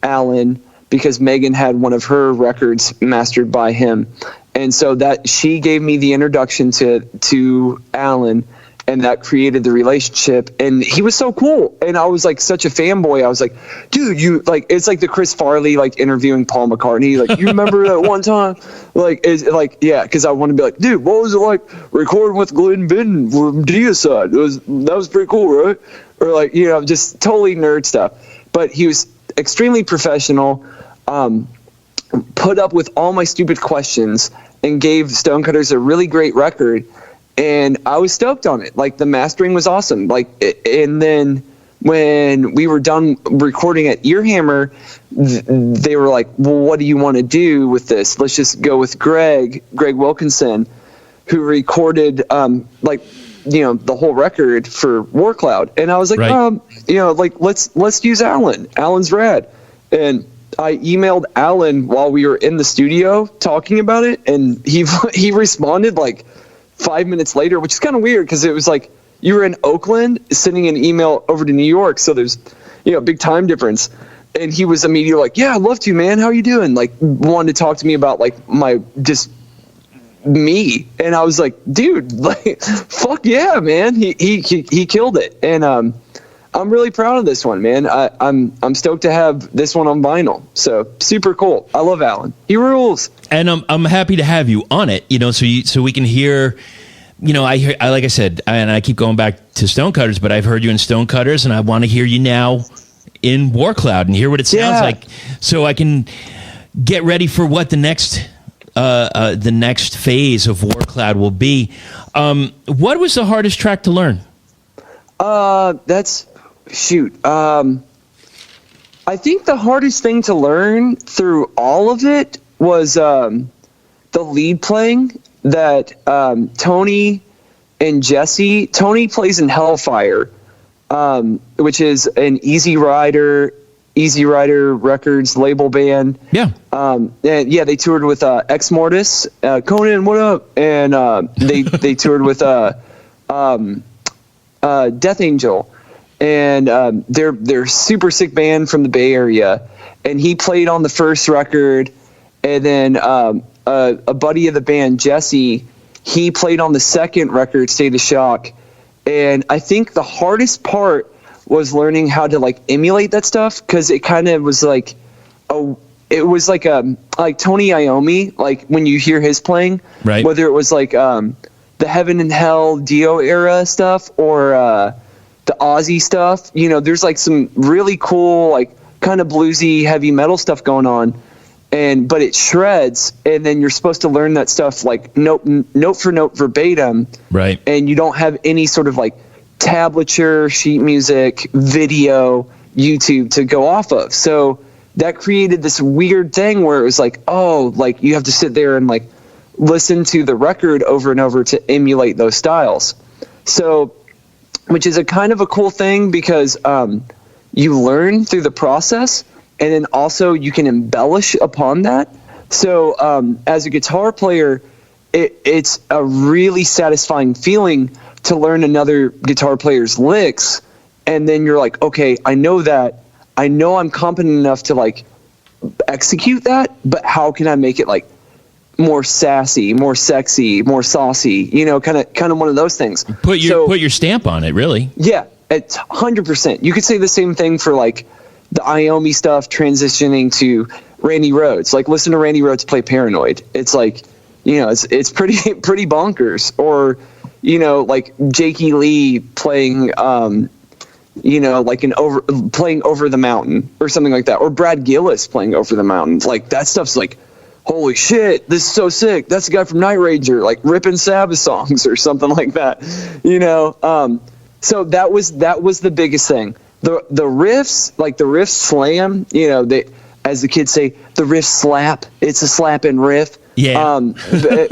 Alan because Megan had one of her records mastered by him. And so that she gave me the introduction to Alan, and that created the relationship. And he was so cool. And I was like such a fanboy. I was like, dude, you like, it's like the Chris Farley, like interviewing Paul McCartney. Like, you remember that one time? Like, it's like, yeah. Cause I want to be like, dude, what was it like recording with Glenn Benton from Deicide? That was pretty cool, right? Or like, just totally nerd stuff. But he was extremely professional, put up with all my stupid questions, and gave Stonecutters a really great record. And I was stoked on it. Like, the mastering was awesome. Like, and then when we were done recording at Earhammer, they were like, well, what do you want to do with this? Let's just go with Greg Wilkinson, who recorded, the whole record for War Cloud. And I was like, right. Let's use Alan. Alan's rad. And I emailed Alan while we were in the studio talking about it. And he responded like 5 minutes later, which is kind of weird, because it was like you were in Oakland sending an email over to New York, so there's big time difference. And he was immediately like, yeah, I'd love to, man, how you doing? Like, wanted to talk to me about like my just me. And I was like, dude, like, fuck yeah, man, he killed it. And I'm really proud of this one, man. I'm stoked to have this one on vinyl. So super cool. I love Alan. He rules. And I'm happy to have you on it, so we can hear, I like I said, and I keep going back to Stonecutters, but I've heard you in Stonecutters, and I want to hear you now in War Cloud and hear what it sounds like, so I can get ready for what the next the next phase of War Cloud will be. What was the hardest track to learn? I think the hardest thing to learn through all of it was the lead playing that Tony and Jesse. Tony plays in Hellfire, which is an Easy Rider Records label band. Yeah. And they toured with Exmortus, Conan, what up? And they toured with Death Angel. And they're super sick band from the Bay Area. And he played on the first record. And then a buddy of the band, Jesse, he played on the second record, State of Shock. And I think the hardest part was learning how to like emulate that stuff, because it kind of was like like Tony Iommi, like when you hear his playing, right? Whether it was like the Heaven and Hell Dio era stuff or the Ozzy stuff, you know, there's like some really cool like kind of bluesy heavy metal stuff going on, but it shreds, and then you're supposed to learn that stuff like note for note verbatim, right? And you don't have any sort of like tablature, sheet music, video, YouTube to go off of. So that created this weird thing where it was like, oh, like you have to sit there and like listen to the record over and over to emulate those styles. So, which is a kind of a cool thing, because you learn through the process, and then also you can embellish upon that. So as a guitar player, it's a really satisfying feeling to learn another guitar player's licks, and then you're like, okay, I know I'm competent enough to like execute that, but how can I make it like more sassy, more sexy, more saucy, you know, kind of one of those things. Put your stamp on it, really. Yeah, it's 100%. You could say the same thing for like the Iommi stuff transitioning to Randy Rhoads. Like, listen to Randy Rhoads play Paranoid. It's like, you know, it's pretty bonkers. Or, you know, like Jakey Lee playing, you know, like playing Over the Mountain or something like that. Or Brad Gillis playing Over the Mountain. Like, that stuff's like, holy shit, this is so sick. That's the guy from Night Ranger, like ripping Sabbath songs or something like that, you know? So that was the biggest thing. The riffs, like the riff slam, you know, as the kids say, the riff slap. It's a slapping riff. Yeah.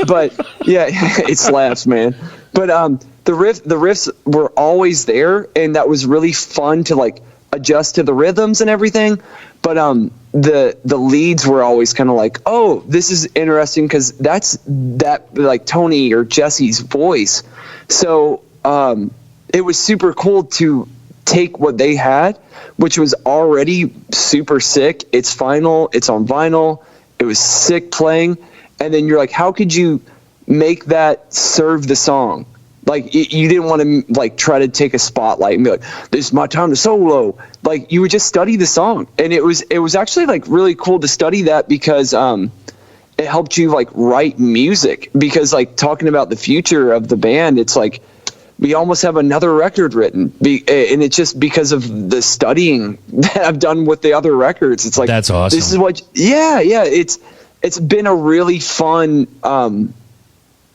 But yeah, it slaps, man. But the riffs were always there, and that was really fun to like adjust to the rhythms and everything. But the leads were always kind of like, oh, this is interesting because that's like Tony or Jesse's voice. So it was super cool to take what they had, which was already super sick. It's final. It's on vinyl. It was sick playing. And then you're like, how could you make that serve the song? Like, you didn't want to like try to take a spotlight and be like, this is my time to solo. Like, you would just study the song. And it was actually like really cool to study that, because it helped you like write music. Because like talking about the future of the band, it's like we almost have another record written, and it's just because of the studying that I've done with the other records. It's like, that's awesome. This is what, yeah. It's been a really fun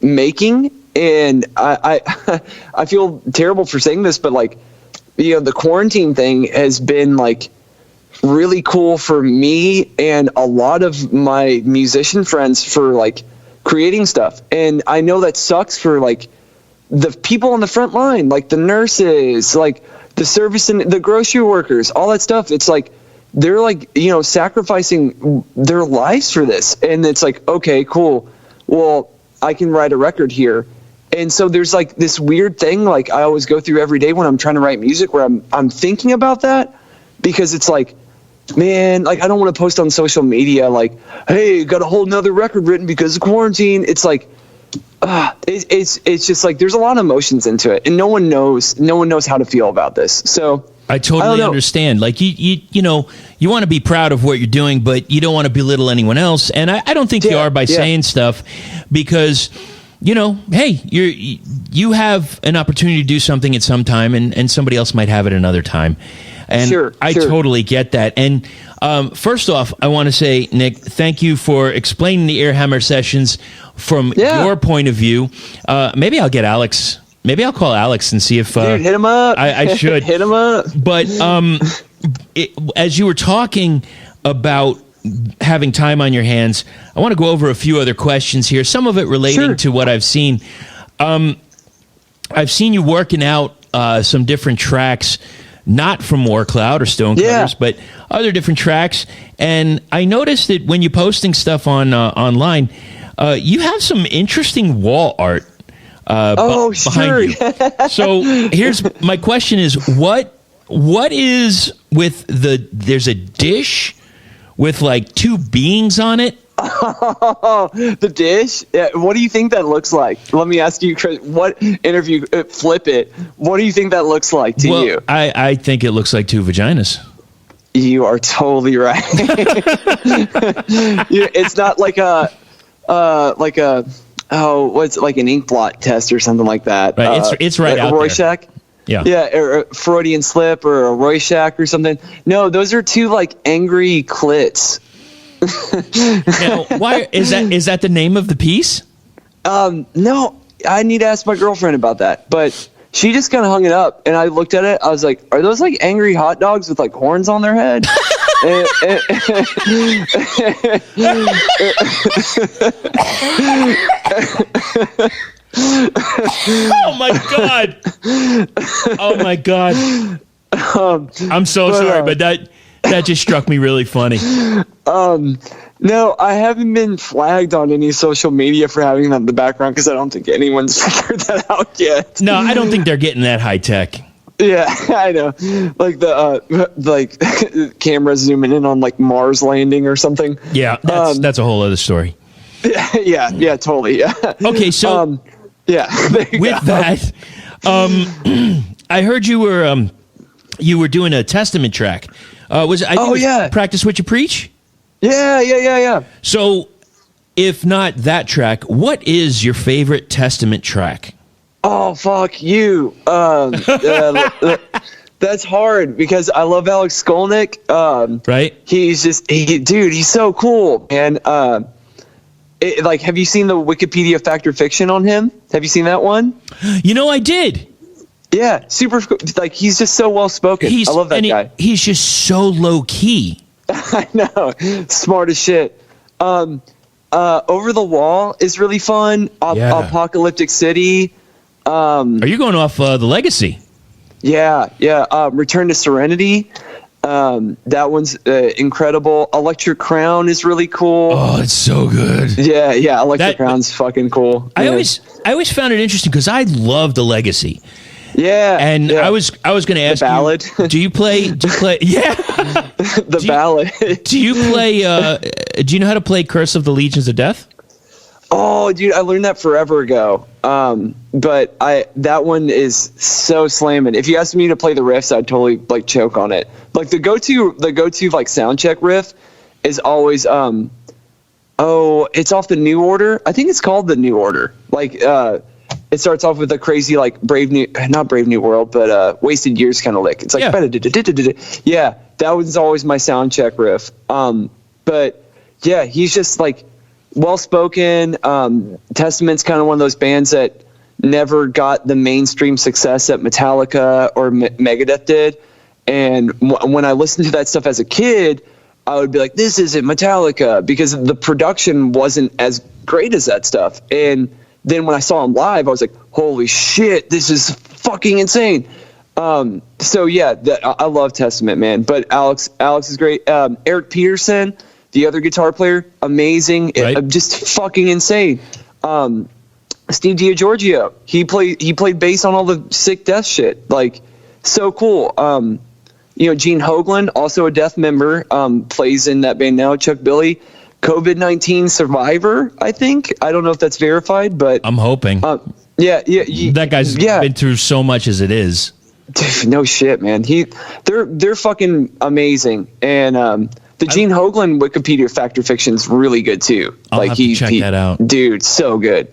making. And I feel terrible for saying this, but like, you know, the quarantine thing has been like really cool for me and a lot of my musician friends for like creating stuff. And I know that sucks for like the people on the front line, like the nurses, like the service and the grocery workers, all that stuff. It's like, they're like, you know, sacrificing their lives for this. And it's like, okay, cool. Well, I can write a record here. And so there's like this weird thing, like I always go through every day when I'm trying to write music, where I'm thinking about that, because it's like, man, like I don't want to post on social media like, hey, got a whole nother record written because of quarantine. It's like, it's just like there's a lot of emotions into it, and no one knows how to feel about this. So I totally understand. Like you know, you want to be proud of what you're doing, but you don't want to belittle anyone else. And I don't think you are by saying stuff, because, you know, hey, you have an opportunity to do something at some time, and somebody else might have it another time. And I totally get that. And first off, I want to say, Nick, thank you for explaining the Airhammer sessions from your point of view. Maybe I'll get Alex. Maybe I'll call Alex and see if... Dude, hit him up. I should. Hit him up. But as you were talking about having time on your hands, I want to go over a few other questions here, some of it relating to what I've seen. I've seen you working out some different tracks, not from War Cloud or Stonecutters, but other different tracks. And I noticed that when you're posting stuff on online, you have some interesting wall art behind you. So here's my question: is what is with there's a dish with like two beings on it? The dish? Yeah, what do you think that looks like? Let me ask you, Chris, what interview, flip it. What do you think that looks like to you? I think it looks like two vaginas. You are totally right. It's not like what's like an ink blot test or something like that. Right, it's right out Rorschach. there. Yeah, or a Freudian slip or a Rorschach or something. No, those are two like angry clits. Now, why is that the name of the piece? No, I need to ask my girlfriend about that. But she just kind of hung it up, and I looked at it. I was like, "Are those like angry hot dogs with like horns on their head?" Oh my god! Oh my god! I'm so sorry, but that just struck me really funny. No, I haven't been flagged on any social media for having that in the background because I don't think anyone's figured that out yet. No, I don't think they're getting that high tech. Yeah, I know. Like the camera zooming in on like Mars landing or something. Yeah, that's a whole other story. Yeah, totally. Yeah. Okay, so with that, I heard you were doing a Testament track. Practice What You Preach? Yeah. So, if not that track, what is your favorite Testament track? Oh, fuck you. That's hard because I love Alex Skolnick. Right? He's so cool, man. Have you seen the Wikipedia Fact or Fiction on him? Have you seen that one? I did. Yeah, super. Like, he's just so well spoken. I love that guy. He's just so low key. I know, smart as shit. Over the Wall is really fun. Apocalyptic City. Are you going off the Legacy? Yeah. Return to Serenity. That one's incredible. Electric Crown is really cool. Oh, it's so good. Yeah. Electric Crown's fucking cool. I always found it interesting because I love the Legacy. Yeah, and I was going to ask the ballad. You, do you play? Yeah, the ballad. Do you play? Do you know how to play Curse of the Legions of Death? Oh, dude, I learned that forever ago. But that one is so slamming. If you asked me to play the riffs, I'd totally like choke on it. Like the go-to like sound check riff is always it's off the New Order. I think it's called the New Order. Like it starts off with a crazy like not Brave New World, but Wasted Years kind of lick. It's like yeah, that was always my sound check riff. But yeah, he's just like well spoken. Testament's kind of one of those bands that never got the mainstream success that Metallica or Megadeth did. And when I listened to that stuff as a kid, I would be like, this isn't Metallica, because the production wasn't as great as that stuff. And then when I saw them live, I was like, holy shit, this is fucking insane. So yeah, I love Testament, man. But Alex is great. Eric Peterson, the other guitar player, amazing. Right. Just fucking insane. Steve DiGiorgio, he played bass on all the Sick Death shit. Like, so cool. Gene Hoglan, also a Death member, plays in that band now. Chuck Billy, COVID-19 survivor, I think. I don't know if that's verified, but I'm hoping. That guy's been through so much as it is. No shit, man. They're fucking amazing. And The Gene Hoglan Wikipedia Fact or Fiction is really good too. I'll have to check that out. Dude, so good.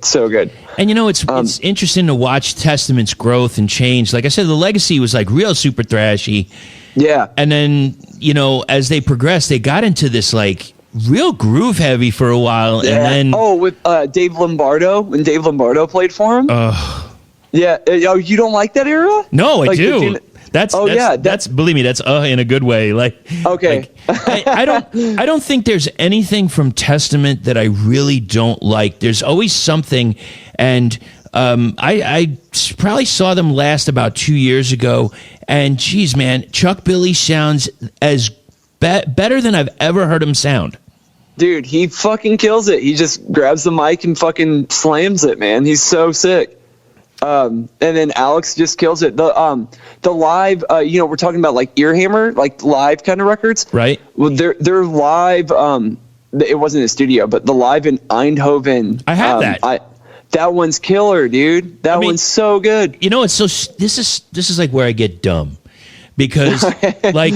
And it's interesting to watch Testament's growth and change. Like I said, the legacy was like real super thrashy. Yeah. And then, as they progressed, they got into this like real groove heavy for a while. Yeah. And then with Dave Lombardo, when Dave Lombardo played for him. Yeah. Oh, you don't like that era? No, I do. That's believe me, that's in a good way. Like, okay. I don't think there's anything from Testament that I really don't like. There's always something, and I probably saw them last about 2 years ago, and geez, man, Chuck Billy sounds as better than I've ever heard him sound. Dude, he fucking kills it. He just grabs the mic and fucking slams it, man. He's so sick. And then Alex just kills it. The live, we're talking about like Earhammer, like live kind of records, right? Well, they're live. It wasn't a studio, but the live in Eindhoven. I have that. That one's killer, dude. That one's so good. It's so. This is like where I get dumb, because like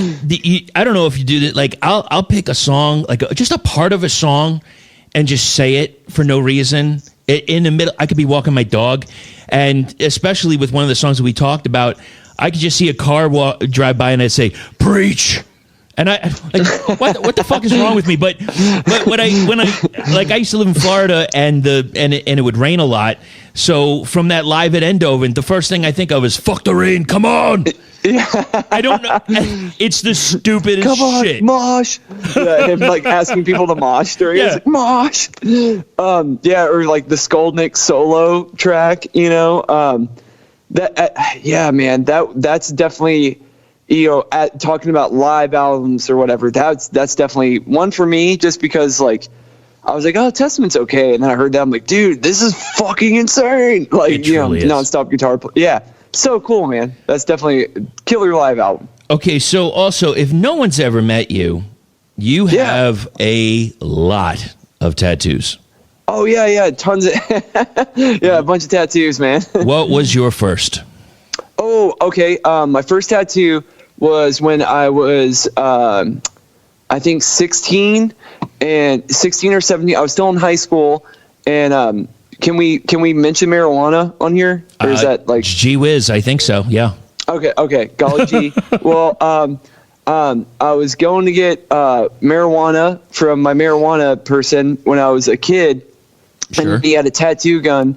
I don't know if you do that. Like I'll pick a song, like just a part of a song, and just say it for no reason. In the middle, I could be walking my dog, and especially with one of the songs that we talked about, I could just see a car drive by, and I'd say, "Preach," and I like, what the fuck is wrong with me? But when I used to live in Florida, and it would rain a lot, so from that live at Eindhoven, the first thing I think of is "fuck the rain, come on." I don't know. It's the stupidest Come on, shit. Mosh. Yeah, him like asking people to mosh during it. Like, mosh. Or like the Skolnick solo track, man, that's definitely, talking about live albums or whatever, that's definitely one for me, just because like I was like, oh, Testament's okay, and then I heard that, I'm like, dude, this is fucking insane. Like, it truly is. Nonstop guitar play. Yeah. So cool, man. That's definitely a killer live album. Okay, so also, if no one's ever met you, you have a lot of tattoos. Oh, yeah, tons of... a bunch of tattoos, man. What was your first? Oh, okay. My first tattoo was when I was, I think, 16 or 17. I was still in high school, and... Can we mention marijuana on here, or is that like gee whiz? I think so. Yeah. Okay. Golly gee. Well, I was going to get marijuana from my marijuana person when I was a kid, and he had a tattoo gun,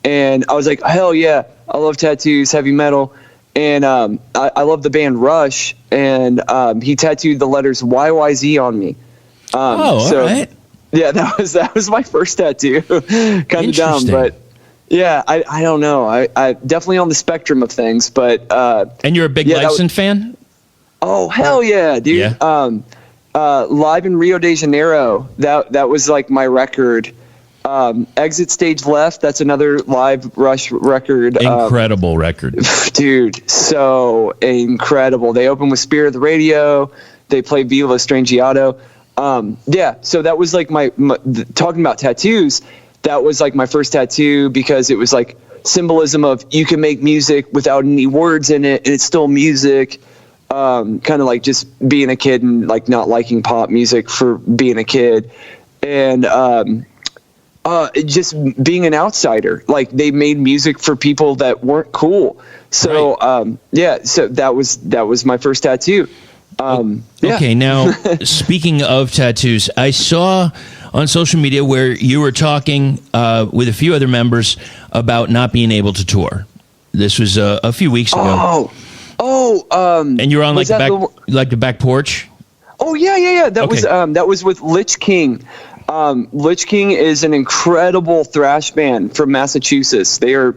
and I was like, hell yeah, I love tattoos, heavy metal, and I love the band Rush, and he tattooed the letters YYZ on me. All right. Yeah, that was my first tattoo. Kind of dumb, but yeah, I don't know. I definitely on the spectrum of things, but and you're a big Lyson fan? Oh hell yeah, dude! Yeah. Live in Rio de Janeiro, that was like my record. Exit Stage Left, that's another live Rush record. Incredible record, dude. So incredible. They opened with Spirit of the Radio. They played Viva Strangiato. So that was like my talking about tattoos, that was like my first tattoo, because it was like symbolism of you can make music without any words in it, and it's still music. Kind of like just being a kid and like not liking pop music for being a kid, and just being an outsider. Like they made music for people that weren't cool. So right. So that was my first tattoo. Okay, now speaking of tattoos, I saw on social media where you were talking with a few other members about not being able to tour. This was a few weeks ago. And you were on like the back porch. Oh yeah. That was with Lich King. Lich King is an incredible thrash band from Massachusetts. They are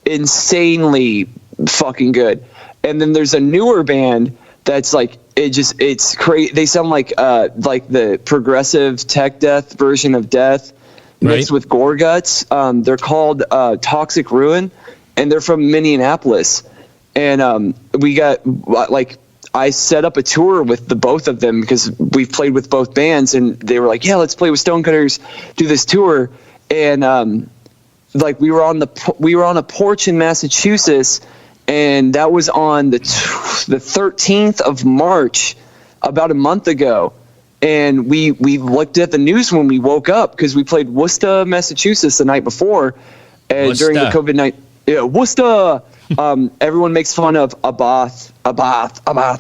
insanely fucking good. And then there's a newer band that's like it's crazy. They sound like the progressive tech death version of Death mixed with gore guts. They're called Toxic Ruin, and they're from Minneapolis. And we got I set up a tour with the both of them because we've played with both bands, and they were like, yeah, let's play with Stonecutters, do this tour. And we were on a porch in Massachusetts, and that was on the 13th of March, about a month ago. and we looked at the news when we woke up because we played Worcester, Massachusetts the night before, and during the COVID-19. Yeah, Worcester. Everyone makes fun of a bath,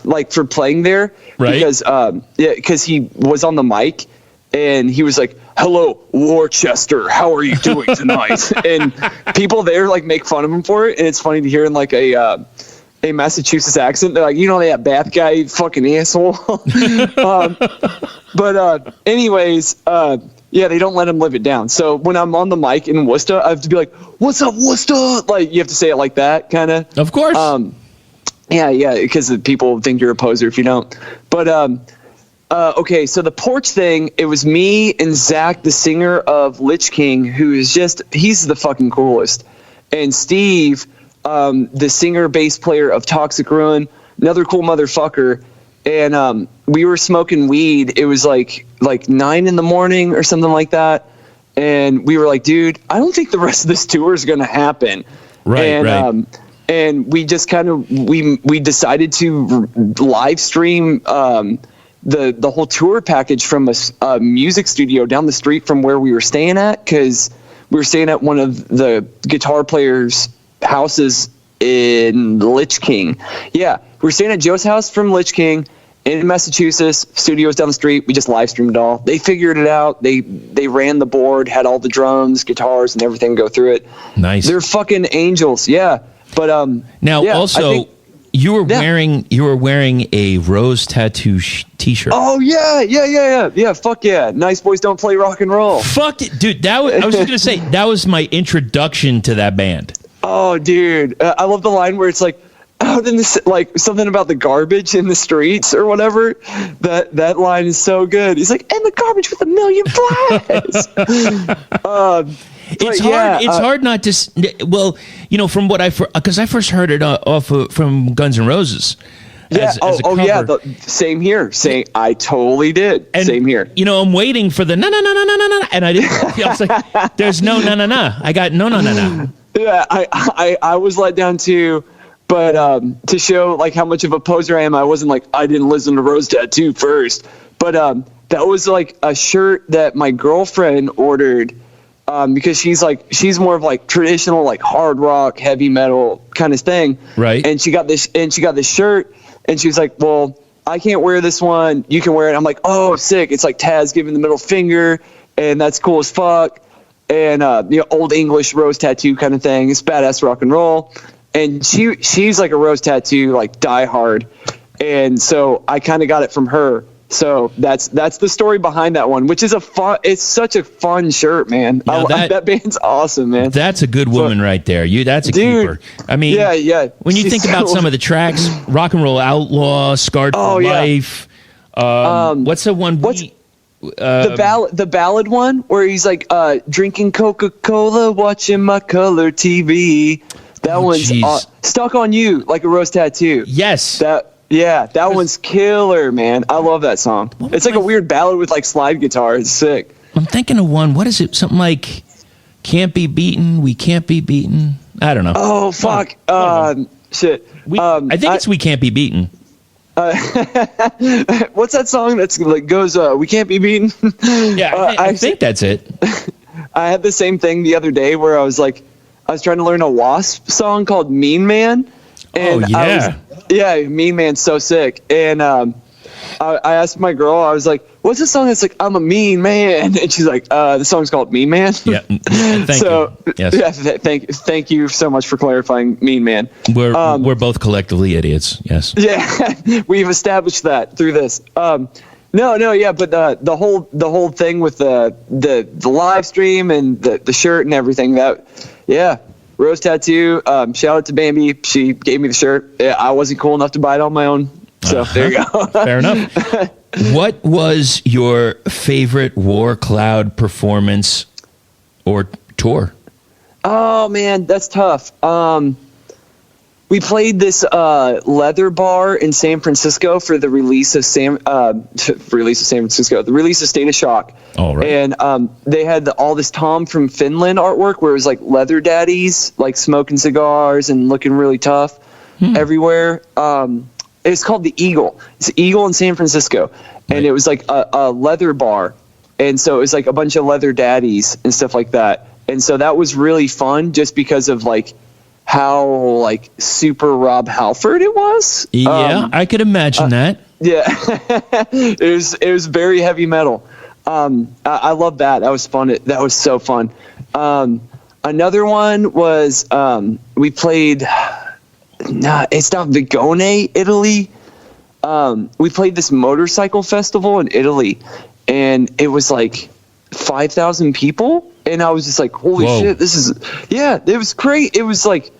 like for playing there, right? Because he was on the mic and he was like, "Hello, Worcester, how are you doing tonight?" And people there like make fun of him for it, and it's funny to hear in like a Massachusetts accent. They're like, that Bath guy, you fucking asshole. Anyways, they don't let him live it down. So when I'm on the mic in Worcester, I have to be like, "What's up, Worcester?" Like you have to say it like that, kind of. Of course. Because people think you're a poser if you don't. But okay, so the porch thing, it was me and Zach, the singer of Lich King, who is he's the fucking coolest, and Steve, the singer bass player of Toxic Ruin, another cool motherfucker. And we were smoking weed. It was like 9 a.m. or something like that. And we were like, dude, I don't think the rest of this tour is going to happen. Right. And we just kind of we decided to live stream the whole tour package from a music studio down the street from where we were staying at, because we were staying at one of the guitar players' houses in Lich King. Yeah, we were staying at Joe's house from Lich King in Massachusetts. Studios down the street. We just live streamed it all. They figured it out. They ran the board, had all the drums, guitars, and everything go through it. Nice. They're fucking angels. Yeah, but you were wearing a rose tattoo t-shirt. Oh yeah. Fuck yeah. Nice boys don't play rock and roll. Fuck it, dude. I was just gonna say that was my introduction to that band. Oh, dude, I love the line where it's like, out in the, like something about the garbage in the streets or whatever. That line is so good. He's like, and the garbage with a million flies. It's hard. It's hard not to. Well, from what because I first heard it from Guns N' Roses. As a cover. Same here. I totally did. And, same here. I'm waiting for the na, and I didn't. I was like, "There's no na. I got no. Yeah, I was let down too, but to show like how much of a poser I am, I wasn't like, I didn't listen to Rose Tattoo first, but that was like a shirt that my girlfriend ordered because she's more of like traditional like hard rock, heavy metal kind of thing, right? And she got this shirt, and she was like, well, I can't wear this one, you can wear it. I'm like, oh, sick! It's like Taz giving the middle finger, and that's cool as fuck. And old English rose tattoo kind of thing. It's badass rock and roll. And she's like a rose tattoo, like die hard. And so I kind of got it from her. So that's the story behind that one, which is it's such a fun shirt, man. That band's awesome, man. That's a good woman right there. That's a keeper. I mean, yeah. When you think about some of the tracks, Rock and Roll Outlaw, Scarred for Life. What's the one? The ballad one where he's like drinking Coca-Cola, watching my color TV. That one's Stuck on You, like a rose tattoo. Yes. That one's killer, man. I love that song. It's like a weird ballad with like slide guitar. It's sick. I'm thinking of one. What is it? Something like "Can't Be Beaten, We Can't Be Beaten." I don't know. Oh fuck. Shit. I think it's "We Can't Be Beaten." What's that song that's like goes "We Can't Be Beaten"? Yeah, I think that's it. I had the same thing the other day where I was trying to learn a W.A.S.P song called "Mean Man." And Mean Man's so sick. And I asked my girl, I was like, "What's the song that's like I'm a mean man?" And she's like, "The song's called Mean Man." Yeah. Thank you. Yes. Yeah, thank you so much for clarifying Mean Man. We're both collectively idiots. Yes. Yeah, we've established that through this. But the whole thing with the live stream and the shirt and everything, Rose Tattoo, shout out to Bambi. She gave me the shirt. I wasn't cool enough to buy it on my own. So there you go. Fair enough. What was your favorite War Cloud performance or tour? Oh man, that's tough. We played this leather bar in San Francisco for the release of the release of State of Shock. Oh, right. And they had all this Tom from Finland artwork where it was like leather daddies, like smoking cigars and looking really tough everywhere. It's called the Eagle. It's Eagle in San Francisco. and it was like a leather bar, and so it was like a bunch of leather daddies and stuff like that, and so that was really fun just because of like how like super Rob Halford it was. Yeah, I could imagine that. Yeah, it was very heavy metal. I love that. That was fun. That was so fun. Another one was we played. It's not Vigone, Italy. We played this motorcycle festival in Italy, and it was like 5,000 people, and I was just like, holy shit, it was great. It was like,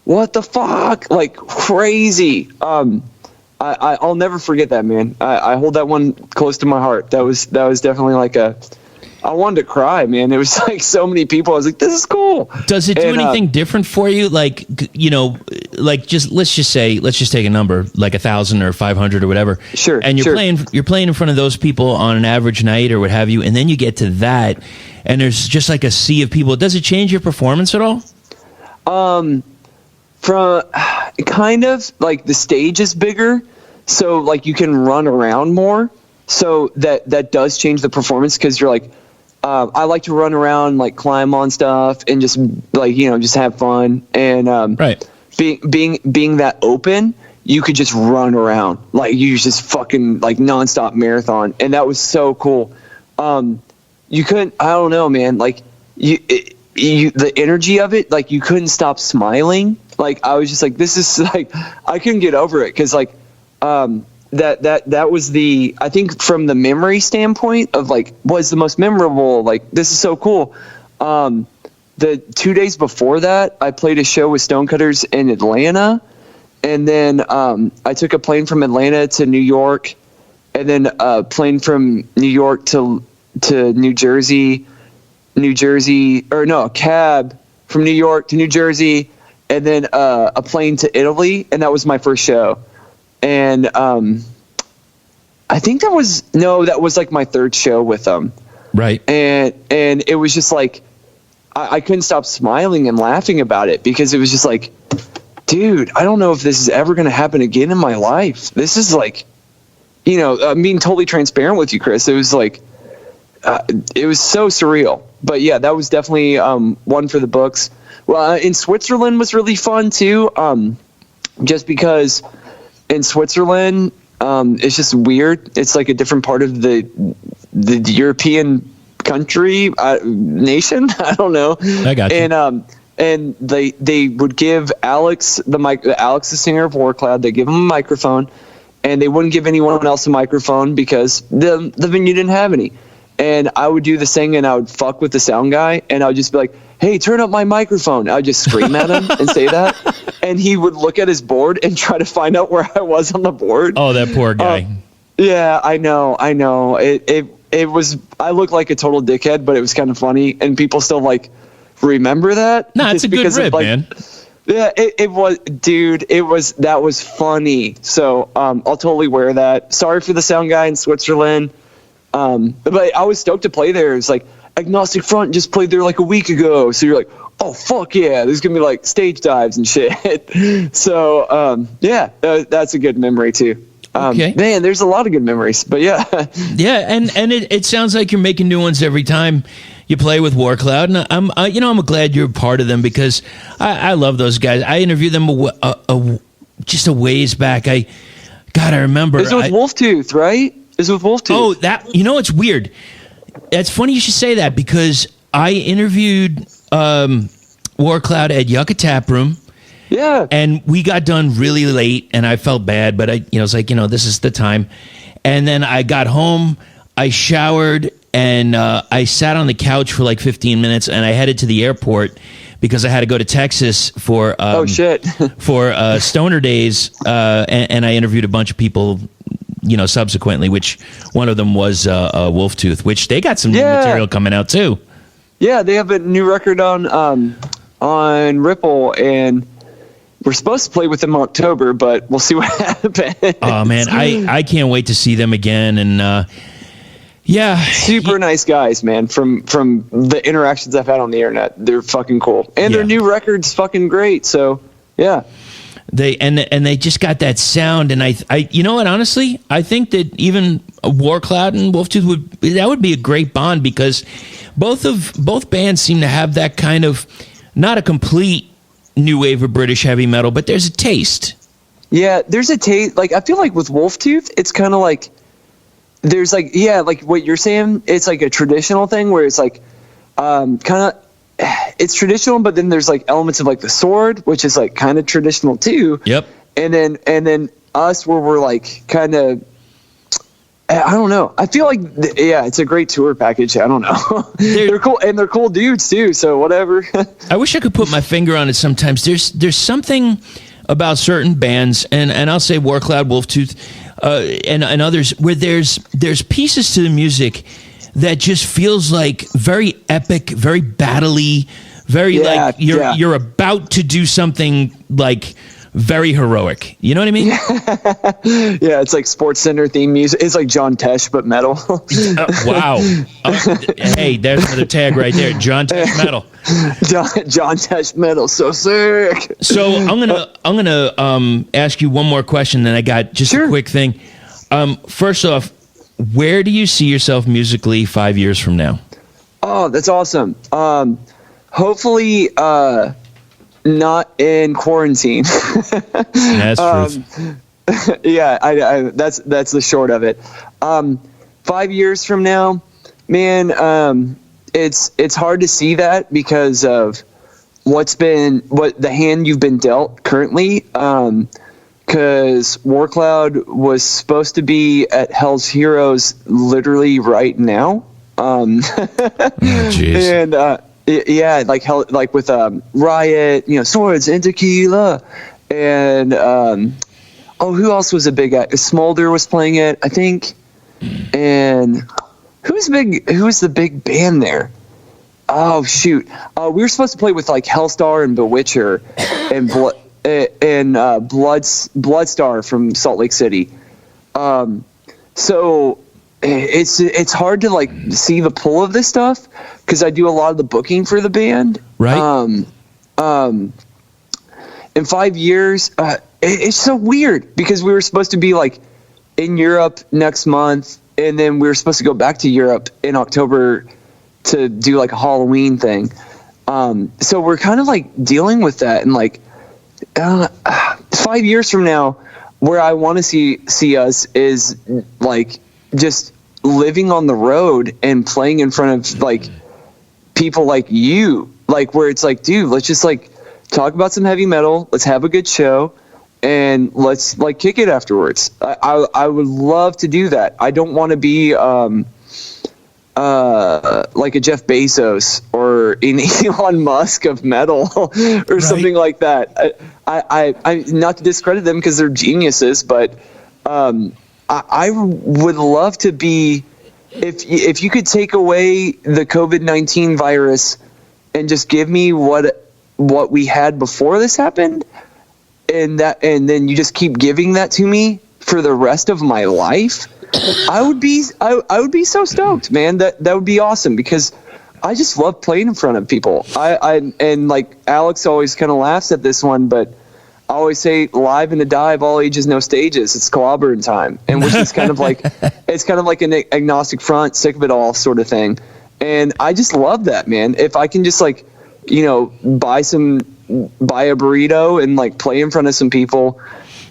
what the fuck, like crazy. I'll never forget that, man. I hold that one close to my heart. That was definitely like I wanted to cry, man. It was like so many people. I was like, this is cool. Does it do anything different for you? Like, you know, like let's just take a number, like 1,000 or 500 or whatever. Sure. And you're playing in front of those people on an average night or what have you, and then you get to that, and there's just like a sea of people. Does it change your performance at all? From kind of like the stage is bigger, so like you can run around more. So that does change the performance, because you're like, I like to run around, like climb on stuff and just like, you know, just have fun. And right. Being that open, you could just run around, like you just fucking like nonstop marathon, and that was so cool. You couldn't, I don't know, man, like the energy of it, like you couldn't stop smiling. Like I was just like, this is like, I couldn't get over it, because like that was the, I think from the memory standpoint of like was the most memorable, like this is so cool. The 2 days before that, I played a show with Stonecutters in Atlanta, and then I took a plane from Atlanta to New York, and then a plane from New York to New Jersey, a cab from New York to New Jersey, and then a plane to Italy, and that was my first show. And I think that was like my third show with them. Right. And it was just like, I couldn't stop smiling and laughing about it, because it was just like, dude, I don't know if this is ever going to happen again in my life. This is like, you know, I'm being totally transparent with you, Chris. It was like, it was so surreal. But yeah, that was definitely one for the books. Well, in Switzerland was really fun too, just because in Switzerland, it's just weird. It's like a different part of the European country, nation. I don't know. I got you. And they would give Alex Alex, the singer of War Cloud, they give him a microphone, and they wouldn't give anyone else a microphone because the venue didn't have any. And I would do the thing, and I would fuck with the sound guy, and I would just be like, hey, turn up my microphone. I would just scream at him and say that. And he would look at his board and try to find out where I was on the board. Oh, that poor guy. Yeah, I know. It was, I looked like a total dickhead, but it was kind of funny. And people still like remember that. No, it's a good rip, man. Yeah, it was, dude, that was funny. So I'll totally wear that. Sorry for the sound guy in Switzerland. But I was stoked to play there. It's like Agnostic Front just played there like a week ago. So you're like, oh, fuck yeah, there's going to be like stage dives and shit. So, yeah, that's a good memory tue. Okay. Man, there's a lot of good memories, but yeah. Yeah, and it sounds like you're making new ones every time you play with War Cloud, and I'm glad you're a part of them, because I love those guys. I interviewed them just a ways back. I remember. It was with Wolftooth, right? It was with Wolftooth. Oh, it's weird. It's funny you should say that, because I interviewed War Cloud at Yucca Tap Room. Yeah. And we got done really late, and I felt bad, but I was like, this is the time. And then I got home, I showered, and I sat on the couch for like 15 minutes, and I headed to the airport because I had to go to Texas for for Stoner Days, and I interviewed a bunch of people, subsequently, which one of them was Wolftooth, which they got some new material coming out too. Yeah, they have a new record on Ripple, and we're supposed to play with them in October, but we'll see what happens. Oh man, I can't wait to see them again, and super nice guys, man. From the interactions I've had on the internet, they're fucking cool, and their new record's fucking great. So yeah. They just got that sound, and I you know what, honestly, I think that even War Cloud and Wolftooth would be a great bond, because both bands seem to have that kind of, not a complete new wave of British heavy metal, but there's a taste. Yeah, there's a taste. Like, I feel like with Wolftooth, it's kind of like there's like, yeah, like what you're saying, it's like a traditional thing where it's like kind of, it's traditional, but then there's like elements of like the sword, which is like kind of traditional too. Yep. And then us, where we're like kind of, I don't know. I feel like, yeah, it's a great tour package. I don't know. They're cool, and they're cool dudes too. So whatever. I wish I could put my finger on it sometimes. There's something about certain bands, and I'll say War Cloud, Wolftooth, and others, where there's pieces to the music that just feels like very epic, very battle-y, very like you're about to do something like very heroic. You know what I mean? Yeah, it's like Sports Center theme music. It's like John Tesh, but metal. Wow. Hey, there's another tag right there. John Tesh metal. John Tesh metal, so sick. So I'm gonna ask you one more question. Then I got just a quick thing. First off, where do you see yourself musically 5 years from now? Oh, that's awesome. Hopefully, not in quarantine. That's truth. Yeah, I that's the short of it. 5 years from now, man, it's hard to see that because of what the hand you've been dealt currently. Because War Cloud was supposed to be at Hell's Heroes literally right now. Jeez. And yeah, like hell, like with Riot, Swords and Tequila, and who else was a big act? Smolder was playing it, I think. And who's the big band there? Oh shoot, we were supposed to play with like Hellstar and Bewitcher and Bloodstar from Salt Lake City. So it's hard to like see the pull of this stuff because I do a lot of the booking for the band. Right. In 5 years, it's so weird because we were supposed to be like in Europe next month, and then we were supposed to go back to Europe in October to do like a Halloween thing. So we're kind of like dealing with that, and like 5 years from now, where I want to see us is like just living on the road and playing in front of like people like you, like where it's like, dude, let's just like talk about some heavy metal, let's have a good show, and let's like kick it afterwards. I would love to do that. I don't want to be like a Jeff Bezos or an Elon Musk of metal or something like that. I not to discredit them because they're geniuses, but I would love to be, if you could take away the COVID-19 virus and just give me what we had before this happened, and then you just keep giving that to me for the rest of my life, I would be so stoked, man. That would be awesome because I just love playing in front of people. And like Alex always kind of laughs at this one, but I always say live and a dive, all ages, no stages. It's clobbering time, and which is kind of like it's kind of like an agnostic front, sick of it all sort of thing. And I just love that, man. If I can just like, buy a burrito and like play in front of some people,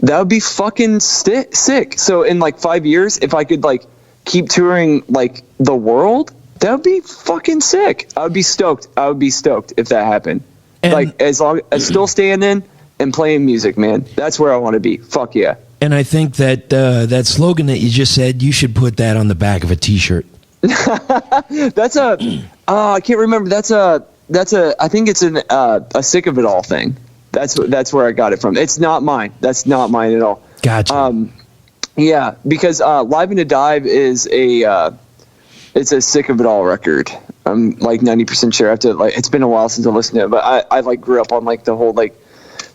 that would be fucking sick. So in like 5 years, if I could like keep touring like the world, that would be fucking sick. I would be stoked if that happened. And like as long as still standing and playing music, man, that's where I want to be. Fuck yeah. And I think that that slogan that you just said, you should put that on the back of a T-shirt. That's I can't remember. That's I think it's a sick of it all thing. That's where I got it from. It's not mine. That's not mine at all. Gotcha. Yeah, because Live and a Dive is it's a sick of it all record. I'm like 90% sure. I have to like. It's been a while since I listened to it, but I like grew up on like the whole like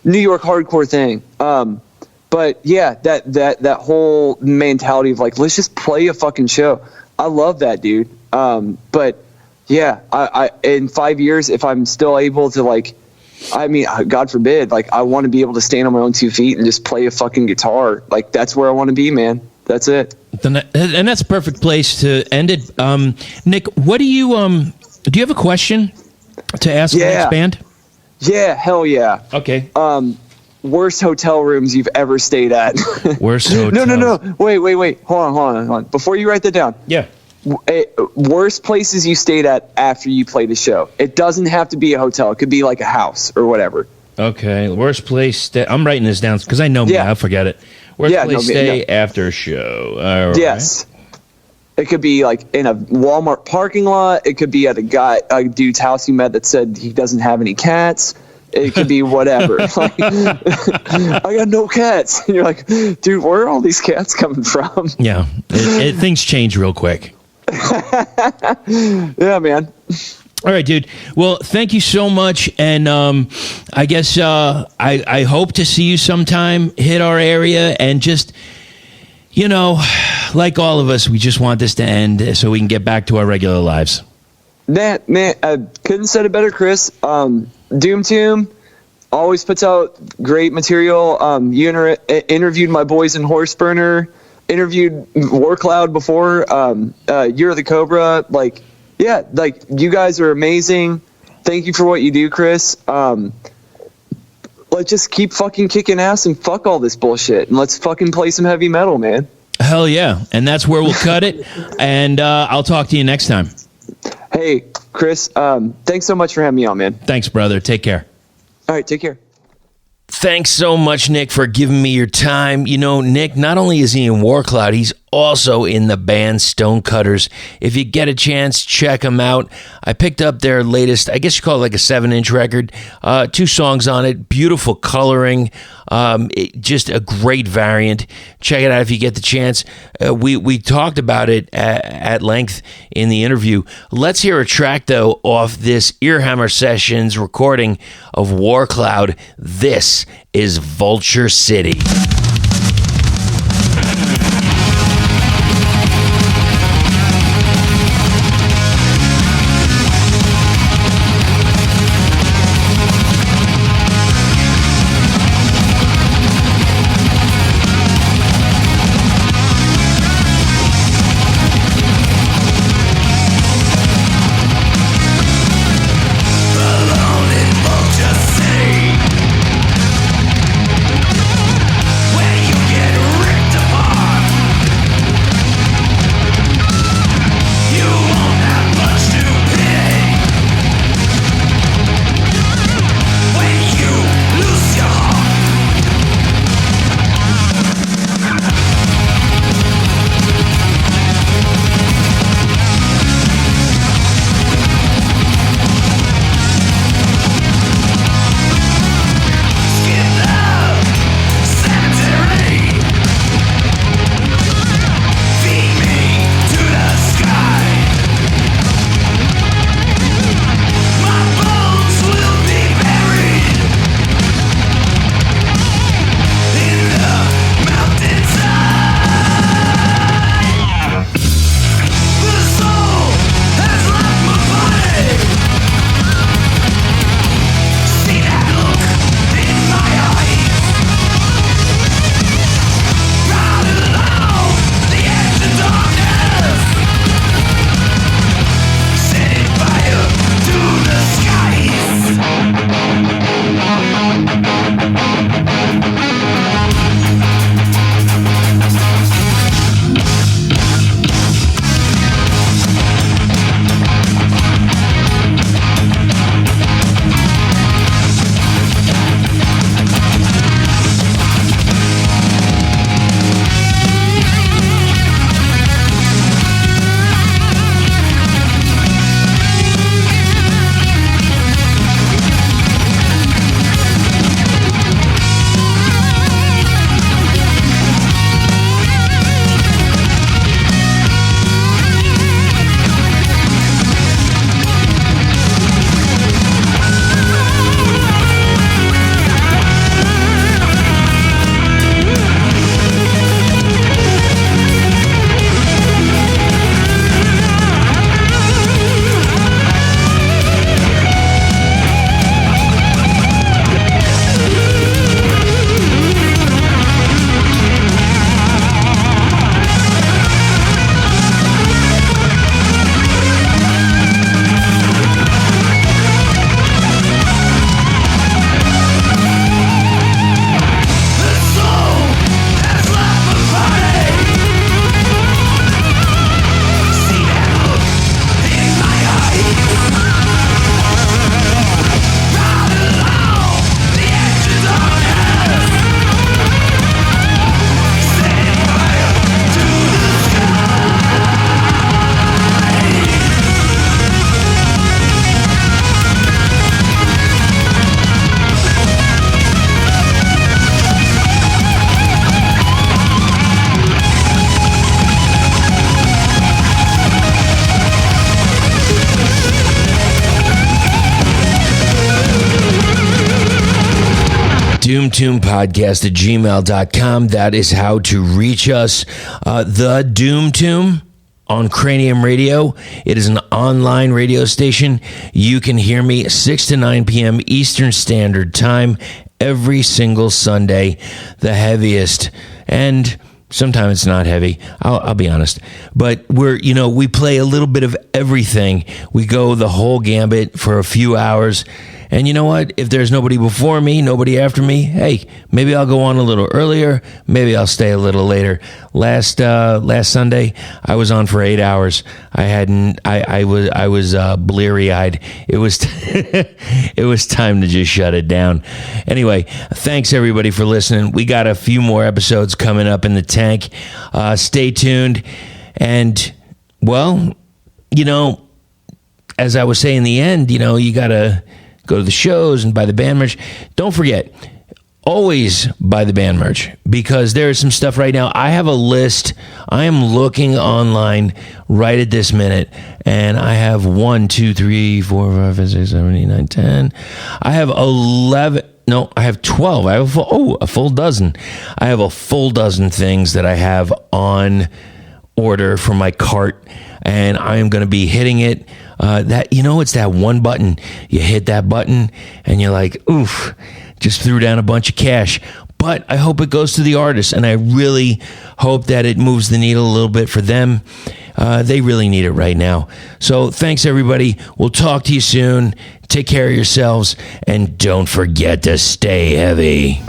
New York hardcore thing. But yeah, that whole mentality of like, let's just play a fucking show. I love that, dude. But yeah, I in 5 years, if I'm still able to like I mean, God forbid, like, I want to be able to stand on my own 2 feet and just play a fucking guitar. Like, that's where I want to be, man. That's it. And that's a perfect place to end it. Nick, what do you have a question to ask the next band? Yeah, hell yeah. Okay. Worst hotel rooms you've ever stayed at. Worst hotels. No. Wait. Hold on. Before you write that down. Yeah. Worst places you stayed at after you played a show. It doesn't have to be a hotel. It could be like a house or whatever. Okay. Worst place. I'm writing this down because I know me. I'll forget it. Worst place stay after a show. All right. Yes. It could be like in a Walmart parking lot. It could be at a dude's house you met that said he doesn't have any cats. It could be whatever. Like, I got no cats. And you're like, dude, where are all these cats coming from? Yeah. Things change real quick. Yeah, man. All right, dude. Well, thank you so much. And I guess I hope to see you sometime, hit our area, and just, like all of us, we just want this to end so we can get back to our regular lives. Man, I couldn't said it better, Chris. Doom Tomb always puts out great material. You interviewed my boys in Horseburner, interviewed War Cloud before, Year of the Cobra. Like, yeah, like, you guys are amazing. Thank you for what you do, Chris. Let's just keep fucking kicking ass and fuck all this bullshit, and let's fucking play some heavy metal, man. Hell yeah. And that's where we'll cut it. And I'll talk to you next time. Hey, Chris, thanks so much for having me on, man. Thanks, brother. Take care. All right, take care. Thanks so much, Nick, for giving me your time. Nick, not only is he in War Cloud, he's also in the band Stonecutters. If you get a chance, check them out. I picked up their latest, I guess you call it like a 7-inch record. 2 songs on it, beautiful coloring, just a great variant. Check it out if you get the chance. We talked about it at length in the interview. Let's hear a track, though, off this Earhammer Sessions recording of War Cloud. This is Vulture City. Alone in Vulture City, doomtombpodcast@gmail.com. That is how to reach us. The Doom Tomb on Cranium Radio. It is an online radio station. You can hear me 6 to 9 p.m. Eastern Standard Time every single Sunday. The heaviest, and sometimes it's not heavy. I'll be honest, but we play a little bit of everything. We go the whole gambit for a few hours. And you know what? If there's nobody before me, nobody after me, hey, maybe I'll go on a little earlier. Maybe I'll stay a little later. Last Sunday, I was on for 8 hours. I was bleary-eyed. It was it was time to just shut it down. Anyway, thanks everybody for listening. We got a few more episodes coming up in the tank. Stay tuned. And well, as I was saying in the end, you gotta go to the shows and buy the band merch. Don't forget, always buy the band merch, because there is some stuff right now. I have a list. I am looking online right at this minute, and I have 1, 2, 3, 4, 5, 6, 7, 8, 9, 10. I have 11. No, I have 12. I have a full dozen. I have a full dozen things that I have on order for my cart, and I am going to be hitting it. It's that one button. You hit that button and you're like, oof, just threw down a bunch of cash. But I hope it goes to the artists, and I really hope that it moves the needle a little bit for them. They really need it right now. So thanks, everybody. We'll talk to you soon. Take care of yourselves, and don't forget to stay heavy.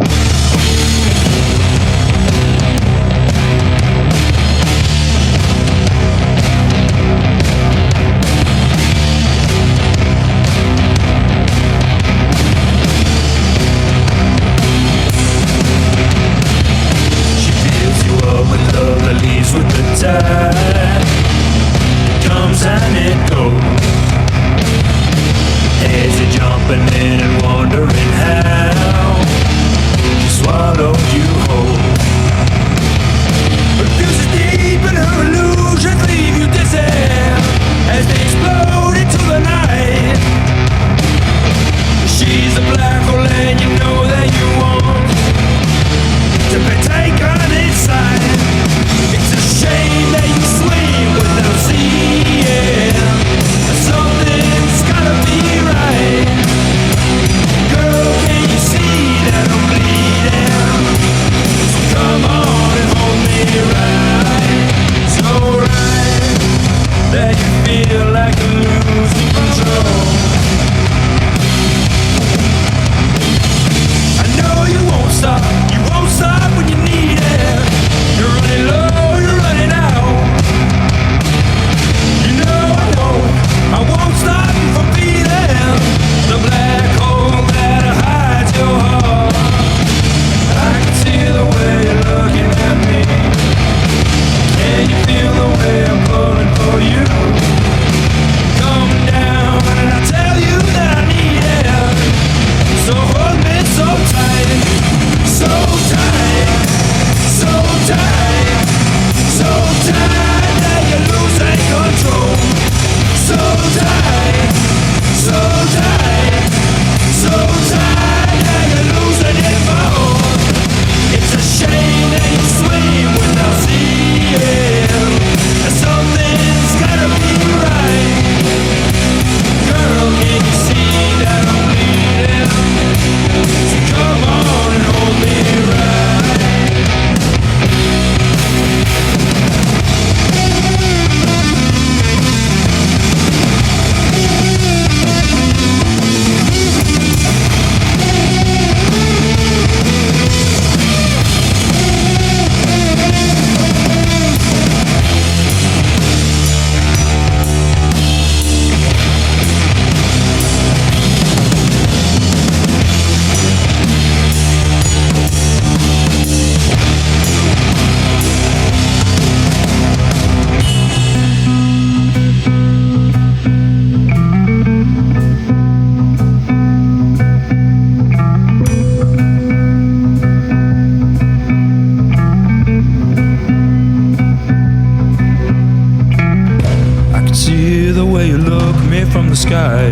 sky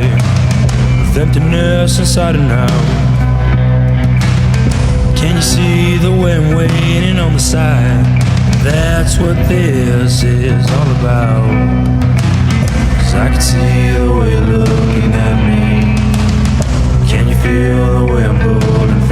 with emptiness inside and out. you see the wind waiting on the side? That's what this is all about. 'Cause I can see the way you're looking at me. Can you feel the wind blowing